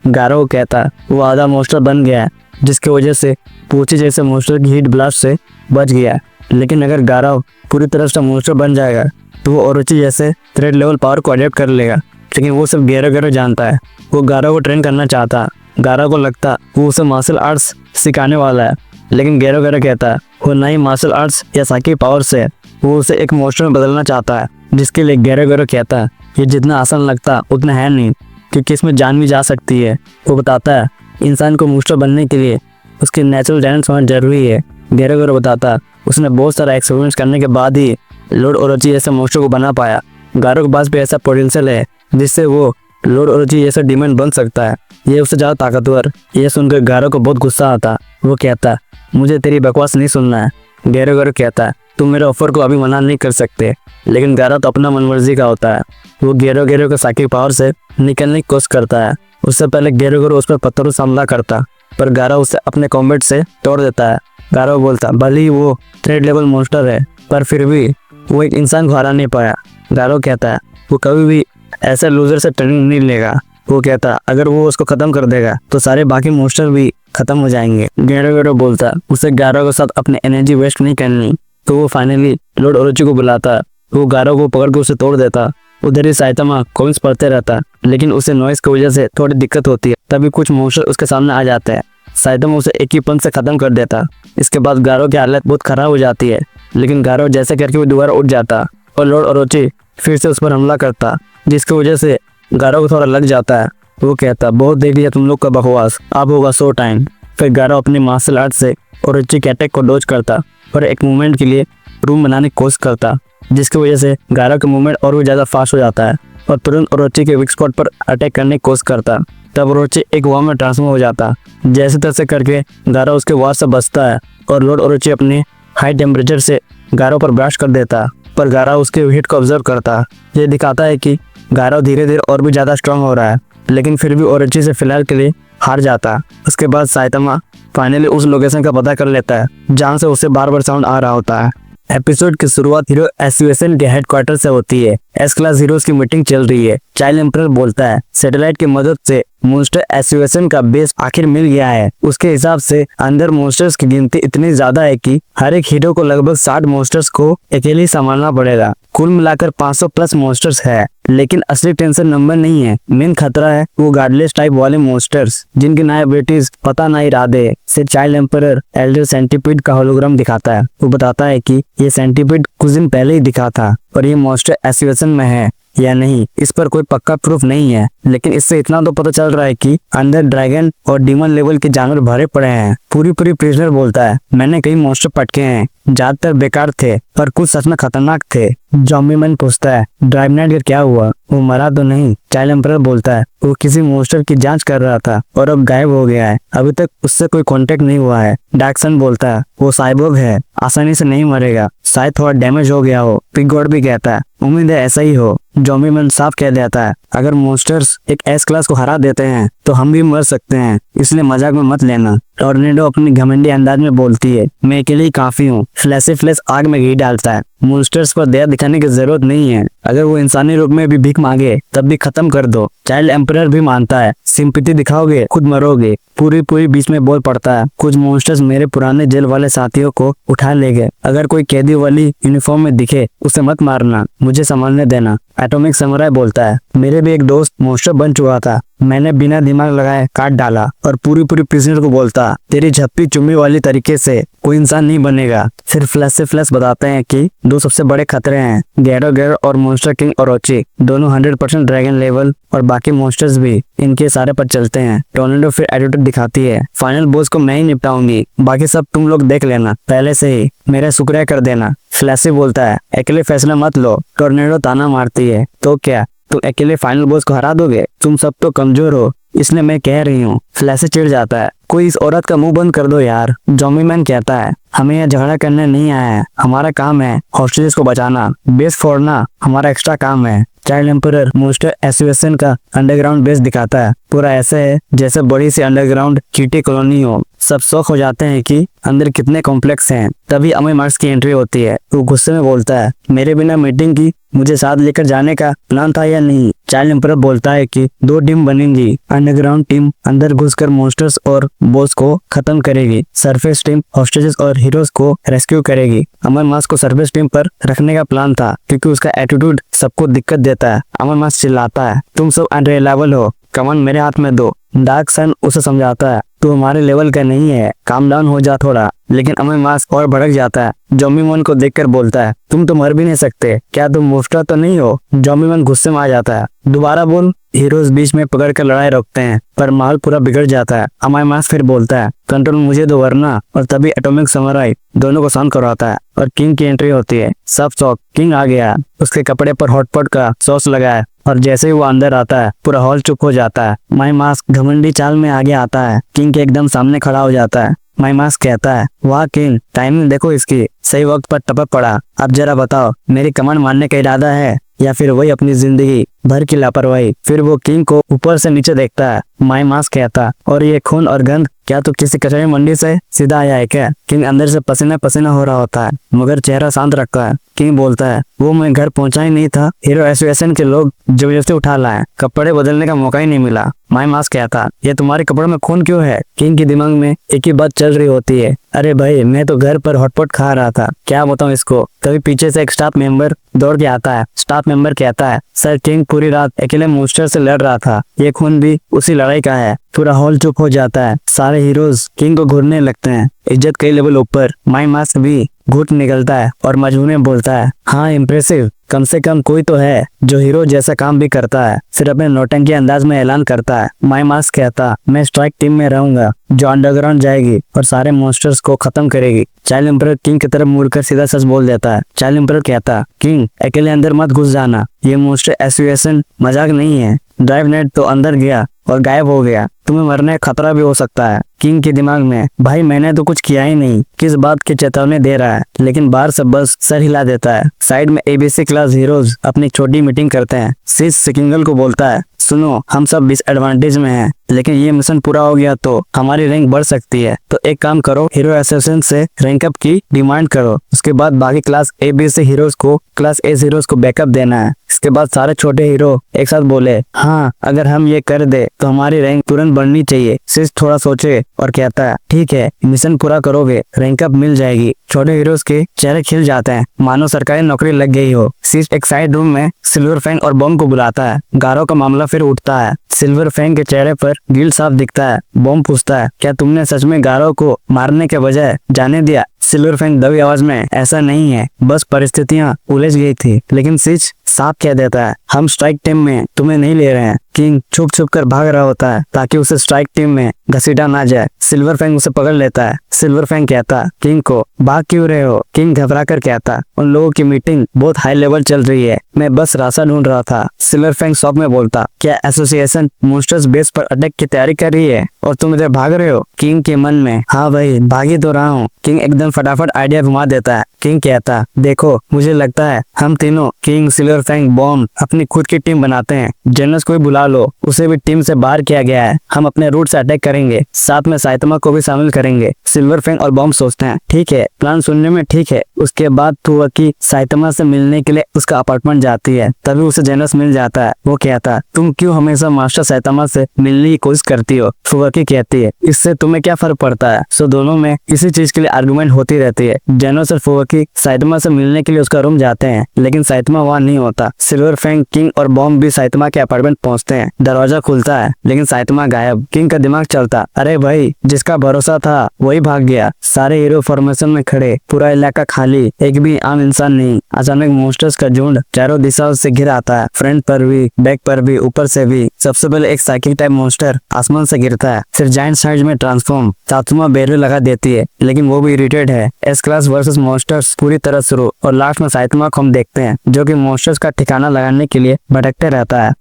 गारो को कहता, वो आधा मोस्टर बन गया है, जिसकी वजह से पोची जैसे मोस्टर की हीट ब्लास्ट से बच गया। लेकिन अगर गारो पूरी तरह से मोस्टर बन जाएगा तो वो ओरोची जैसे थ्रेड लेवल पावर को अडेप्ट कर लेगा। लेकिन वो सब गैरो जानता है। वो गारो को ट्रेन करना चाहता। गारो को लगता वो उसे मार्शल आर्ट्स सिखाने वाला है, लेकिन गैरो कहता वो ना ही मार्शल आर्ट्स या साकी पावर से, वो उसे एक मोस्टर में बदलना चाहता है। जिसके लिए गैरो कहता ये जितना आसान लगता उतना है नहीं, क्योंकि इसमें जान भी जा सकती है। वो बताता है इंसान को मोस्टर बनने के लिए उसके नेचुरल टैलेंट्स होना जरूरी है। गैरो बताता उसने बहुत सारा एक्सपेरिमेंट्स करने के बाद ही लॉर्ड ओरोची जैसे मोस्टर को बना पाया। गारो के पास भी ऐसा पोटेंशियल है जिससे वो लॉर्ड ओरोची जैसा डीमन बन सकता है। ये उससे ज्यादा ताकतवर। ये सुनकर गारो को बहुत गुस्सा आता। वो कहता, मुझे तेरी बकवास नहीं सुनना है। गैरो कहता, तुम मेरे ऑफर को अभी मना नहीं कर सकते। लेकिन गारो तो अपना मनमर्जी का होता है। वो गैरो के साकी पावर से निकलने की कोशिश करता है। उससे पहले गैरो उस पर पत्थरों से हमला करता, पर गारो उसे अपने कॉम्बैट से तोड़ देता है। गारो बोलता, भले ही वो थ्रेड लेवल मॉन्स्टर है, पर फिर भी वो एक इंसान को हरा नहीं पाया। गारो कहता है वो कभी भी ऐसे लूजर से ट्रेनिंग नहीं लेगा। वो कहता अगर वो उसको खत्म कर देगा तो सारे बाकी मॉन्स्टर भी खत्म हो जाएंगे। गैरो बोलता उसे गारो के साथ अपनी एनर्जी वेस्ट नहीं करनी। तो वो फाइनली लॉर्ड ओरोची को बुलाता। वो गारो को पकड़ के उसे तोड़ देता। उधर ही साइतोमा कॉमिक्स पढ़ते रहता, लेकिन उसे नॉइस की वजह से थोड़ी दिक्कत होती है। तभी कुछ मॉन्स्टर उसके सामने आ जाते हैं। साइतोमा उसे एक ही पंच से खत्म कर देता। इसके बाद गारो की हालत बहुत खराब हो जाती है, लेकिन गारो जैसे करके वो दोबारा उठ जाता और लॉर्ड ओरोची फिर से उस पर हमला करता, जिसकी वजह से गारो को थोड़ा लग जाता है। वो कहता, बहुत देख लिया तुम लोग का बकवास, अब होगा शो टाइम। फिर गारो अपनी मार्शल आर्ट से ओरोची के अटैक को डॉज करता और एक मूवमेंट के लिए रूम बनाने की कोशिश करता, जिसकी वजह से गारो का मूवमेंट और भी ज्यादा फास्ट हो जाता है और तुरंत ओरोची के वीक स्पॉट पर अटैक करने की कोशिश करता। तब ओरोची एक वॉर में ट्रांसफॉर्म हो जाता। जैसे तैसे करके गारो उसके वॉर से बचता है और लॉर्ड ओरोची अपने हाई टेम्परेचर से गारो पर ब्लास्ट कर देता, पर गारो उसके हीट को ऑब्जर्व करता। ये दिखाता है कि गारो धीरे धीरे और भी ज्यादा स्ट्रांग हो रहा है, लेकिन फिर भी ओरोची से फिलहाल के लिए हार जाता। उसके बाद साइतोमा फाइनली उस लोकेशन का पता कर लेता है जहाँ से उसे बार बार साउंड आ रहा होता है। एपिसोड की शुरुआत हीरो एसोसिएशन के हेडक्वार्टर से होती है। एस क्लास हीरोज की मीटिंग चल रही है। चाइल्ड एम्परर बोलता है सैटेलाइट की मदद से मॉन्स्टर एसोसिएशन का बेस आखिर मिल गया है। उसके हिसाब से अंदर मॉन्स्टर्स की गिनती इतनी ज्यादा है कि हर एक हीरो को लगभग 60 मॉन्स्टर्स को अकेले ही संभालना पड़ेगा। कुल मिलाकर 500 प्लस मॉन्स्टर्स है, लेकिन असली टेंशन नंबर नहीं है। मेन खतरा है वो गार्डलेस टाइप वाले मॉन्स्टर्स, जिनकी ना एबिलिटीज पता ना इरादे से। चाइल्ड एम्परर एल्डर सेंटीपीड का होलोग्राम दिखाता है। वो बताता है कि ये सेंटीपीड कुछ दिन पहले ही दिखा था और ये मॉन्स्टर एसोसिएशन में है या नहीं इस पर कोई पक्का प्रूफ नहीं है, लेकिन इससे इतना तो पता चल रहा है कि अंदर ड्रैगन और डीमन लेवल के जानवर भरे पड़े हैं। पूरी प्रिजनर बोलता है मैंने कई मॉन्स्टर पटके हैं, ज्यादातर बेकार थे पर कुछ सच में खतरनाक थे। जॉम्बी मैन पूछता है ड्राइव नाइट का क्या हुआ, वो मरा तो नहीं? चाइल्ड एम्परर बोलता है वो किसी मॉन्स्टर की जांच कर रहा था और अब गायब हो गया है, अभी तक उससे कोई कांटेक्ट नहीं हुआ है। डार्कसन बोलता है वो साइबोर्ग है, आसानी से नहीं मरेगा, शायद थोड़ा डैमेज हो गया हो। पिग गॉड भी कहता है उम्मीद है ऐसा ही हो। जॉम्बी मैन साफ कह देता है अगर मॉन्स्टर्स एक एस क्लास को हरा देते हैं तो हम भी मर सकते हैं, इसलिए मजाक में मत लेना। टॉर्नेडो अपनी घमंडी अंदाज में बोलती है मैं अकेले ही काफी हूँ। फ्लैश आग में घी डालता है। मॉन्स्टर्स पर दया दिखाने की जरूरत नहीं है, अगर वो इंसानी रूप में भी भीख मांगे तब भी खत्म कर दो। चाइल्ड एम्परर भी मानता है सिंपैथी दिखाओगे खुद मरोगे। पूरी बीच में बोल पड़ता है कुछ मॉन्स्टर्स मेरे पुराने जेल वाले साथियों को उठा ले गए, अगर कोई कैदी वाली यूनिफॉर्म में दिखे उसे मत मारना, मुझे संभालने देना। एटॉमिक समुराई बोलता है मेरे मेरे भी एक दोस्त मॉन्स्टर बन चुका था। मैंने बिना दिमाग लगाए काट डाला और पूरी प्रिजनर को बोलता, तेरी झप्पी चुम्मी वाली तरीके से कोई इंसान नहीं बनेगा। फिर फ्लैश से फ्लैश बताते हैं कि दो सबसे बड़े खतरे हैं, गैरो और मॉन्स्टर किंग ओरोची, दोनों 100% ड्रैगन लेवल और बाकी मॉन्स्टर्स भी इनके सारे पर चलते हैं। टोर्नेडो फिर एटीट्यूड दिखाती है, फाइनल बॉस को मैं ही निपटाऊंगी, बाकी सब तुम लोग देख लेना, पहले से ही मेरा शुक्रिया कर देना। फ्लैशी बोलता है, अकेले फैसला मत लो। टोर्नेडो ताना मारती है, तो क्या तुम अकेले फाइनल बॉस को हरा दोगे? तुम सब तो कमजोर हो, इसलिए मैं कह रही हूँ। फ्लैशी चिढ़ जाता है, कोई इस औरत का मुंह बंद कर दो यार। ज़ॉम्बी मैन कहता है, हमें यहाँ झगड़ा करने नहीं आया है, हमारा काम है हॉस्टेजेस को बचाना, बेस फोड़ना हमारा एक्स्ट्रा काम है। चाइल्ड एम्परर मॉन्स्टर एसोसिएशन का अंडरग्राउंड बेस दिखाता है, पूरा ऐसे है जैसे बड़ी सी अंडरग्राउंड चीटी कॉलोनी हो। सब शौक हो जाते हैं कि अंदर कितने कॉम्प्लेक्स हैं। तभी अमय मार्क्स की एंट्री होती है। वो गुस्से में बोलता है, मेरे बिना मीटिंग की मुझे साथ लेकर जाने का प्लान था या नहीं? चाइल्ड एम्परर बोलता है कि 2 टीम बनेंगी, अंडरग्राउंड टीम अंदर घुसकर मॉन्स्टर्स और बॉस को खत्म करेगी, सरफेस टीम हॉस्टेजेस और हीरोज को रेस्क्यू करेगी। अमर मास को सरफेस टीम पर रखने का प्लान था क्योंकि उसका एटीट्यूड सबको दिक्कत देता है। अमर मास चिल्लाता है, तुम सब अनरिलायबल हो, कमांड मेरे हाथ में दो। डार्क सन उसे समझाता है, तू हमारे लेवल का नहीं है, काम डाउन हो जा थोड़ा। लेकिन अमय मास्क और भड़क जाता है। ज़ॉम्बी मैन को देखकर बोलता है, तुम तो मर भी नहीं सकते, क्या तुम मुफ्ता तो नहीं हो? ज़ॉम्बी मैन गुस्से में आ जाता है, दोबारा बोल। हीरोज बीच में पकड़कर लड़ाई रोकते हैं पर माहौल पूरा बिगड़ जाता है। अमय मास्क फिर बोलता है, कंट्रोल मुझे दो वरना, और तभी एटॉमिक समुराई दोनों को शांत करवाता है और किंग की एंट्री होती है। सब शौक, किंग आ गया, उसके कपड़े पर हॉटपॉट का सॉस लगा है और जैसे ही वो अंदर आता है पूरा हॉल चुप हो जाता है। माई मास्क घमंडी चाल में आगे आता है, किंग के एकदम सामने खड़ा हो जाता है। माई मास्क कहता है, वाह किंग, टाइमिंग देखो इसकी, सही वक्त पर टपक पड़ा। अब जरा बताओ, मेरी कमांड मानने का इरादा है या फिर वही अपनी जिंदगी भर की लापरवाही? फिर वो किंग को ऊपर से नीचे देखता है। माई मास्क कहता, और ये खून और गंध क्या तो किसी कचरे मंडी से सीधा आया है क्या? किंग अंदर से पसीना पसीना हो रहा होता है मगर चेहरा शांत रखता है। किंग बोलता है, वो मैं घर पहुंचा ही नहीं था, हीरो एसोसिएशन के लोग जबरदस्ती उठा लाए, कपड़े बदलने का मौका ही नहीं मिला। माई मास्क कहता, ये तुम्हारे कपड़ों में खून क्यों है? किंग के दिमाग में एक ही बात चल रही होती है, अरे भाई मैं तो घर पर हॉटपॉट खा रहा था, क्या बताऊं इसको। तभी पीछे से एक स्टाफ मेंबर दौड़ के आता है। स्टाफ मेंबर कहता है, सर किंग पूरी रात अकेले मॉन्स्टर से लड़ रहा था, ये खून भी उसी लड़ाई का है। पूरा हॉल चुप हो जाता है, सारे हीरोज किंग को घूरने लगते हैं, इज्जत कई लेवल ऊपर। माई मास्क भी घुट निकलता है और मजबूर में बोलता है, हाँ इम्प्रेसिव, कम से कम कोई तो है जो हीरो जैसा काम भी करता है। फिर अपने नौटंकी अंदाज में ऐलान करता है। माई मास्क कहता, मैं स्ट्राइक टीम में रहूंगा जो अंडरग्राउंड जाएगी और सारे मॉन्स्टर्स को खत्म करेगी। चाइल्ड एम्परर किंग की तरफ मुड़कर सीधा सच बोल देता है। चाइल्ड एम्परर कहता, किंग अकेले अंदर मत घुस जाना, ये मॉन्स्टर एसोसिएशन मजाक नहीं है। ड्राइव नेट तो अंदर गया और गायब हो गया, तुम्हें मरने का खतरा भी हो सकता है। किंग के दिमाग में, भाई मैंने तो कुछ किया ही नहीं, किस बात की चेतावनी दे रहा है? लेकिन बाहर से बस सर हिला देता है। साइड में एबीसी क्लास हीरोज अपनी छोटी मीटिंग करते हैं। सिस सिकिंगल को बोलता है, सुनो हम सब डिसएडवांटेज में हैं, लेकिन ये मिशन पूरा हो गया तो हमारी रैंक बढ़ सकती है, तो एक काम करो, हीरो एसोसिएशन से रैंक अप की डिमांड करो, उसके बाद बाकी क्लास ए बी से हीरोज को क्लास ए हीरोज को बैकअप देना है। इसके बाद सारे छोटे हीरो एक साथ बोले, हाँ अगर हम ये कर दे तो हमारी रैंक तुरंत बढ़नी चाहिए। सिस थोड़ा सोचे और कहता है, ठीक है मिशन पूरा करोगे रैंक अप मिल जाएगी। छोटे हीरोज के चेहरे खिल जाते हैं मानो सरकारी नौकरी लग गई हो। सिस एक साइड रूम में सिल्वर फैंग और बॉम्ब को बुलाता है। गारो का मामला फिर उठता है। सिल्वर फैंग के चेहरे पर गिल्ट साफ दिखता है। बॉम्ब पूछता है, क्या तुमने सच में गारो को मारने के बजाय जाने दिया? सिल्वर फैंग दबी आवाज में, ऐसा नहीं है, बस परिस्थितियां उलझ गई थी। लेकिन सिच साफ कह देता है, हम स्ट्राइक टीम में तुम्हें नहीं ले रहे हैं। किंग छुप छुप कर भाग रहा होता है ताकि उसे स्ट्राइक टीम में घसीटा ना जाए। सिल्वर फैंग उसे पकड़ लेता है। सिल्वर फैंग कहता, किंग को भाग क्यों रहे हो? किंग घबरा कर कहता, उन लोगों की मीटिंग बहुत हाई लेवल चल रही है, मैं बस रास्ता ढूंढ रहा था। सिल्वर फैंग शॉक में बोलता, क्या एसोसिएशन मॉन्स्टर्स बेस पर अटैक की तैयारी कर रही है और तुम इधर भाग रहे हो? किंग के मन में, हाँ भाई भागी तो रहा हूँ। किंग एकदम फटाफट आइडिया घुमा देता है। किंग कहता, देखो मुझे लगता है हम तीनों किंग, सिल्वर फैंग, बॉम्ब अपनी खुद की टीम बनाते हैं। जनरल्स को भी बुला लो, उसे भी टीम से बाहर किया गया है। हम अपने रूट से अटैक करेंगे, साथ में साइतमा को भी शामिल करेंगे। सिल्वर फैंग और बॉम्ब सोचते हैं ठीक है, प्लान सुनने में ठीक है। उसके बाद फुवाकी साइतामा से मिलने के लिए उसका अपार्टमेंट जाती है। तभी उसे जेनस मिल जाता है। वो कहता है तुम क्यों हमेशा मास्टर साइतामा से मिलने की कोशिश करती हो। फुवाकी कहती है इससे तुम्हें क्या फर्क पड़ता है। सो दोनों में इसी चीज के लिए आर्गुमेंट होती रहती है। जेनस और फुवाकी साइतामा से मिलने के लिए उसका रूम जाते हैं, लेकिन साइतामा वहाँ नहीं होता। सिल्वर फैंग, किंग और बॉम्ब भी साइतामा के अपार्टमेंट पहुंचते हैं। दरवाजा खुलता है लेकिन साइतामा गायब। किंग का दिमाग चलता, अरे भाई जिसका भरोसा था वही भाग गया। सारे हीरो फॉर्मेशन में खड़े, पूरा इलाका खाली, एक भी आम इंसान नहीं। अचानक मॉन्स्टर्स का झुंड चारों दिशाओं से घिर आता है, फ्रंट पर भी, बैक पर भी, ऊपर से भी। सबसे पहले एक साइकिल टाइप मॉन्स्टर आसमान से गिरता है, फिर जायंट साइज में ट्रांसफॉर्म। सात्सुमा बैरल लगा देती है लेकिन वो भी इरिटेट है। एस क्लास वर्सेस मॉन्स्टर्स पूरी तरह शुरू, और लास्ट में साइतामा को हम देखते हैं जो कि मॉन्स्टर्स का ठिकाना लगाने के लिए भटकते रहता है।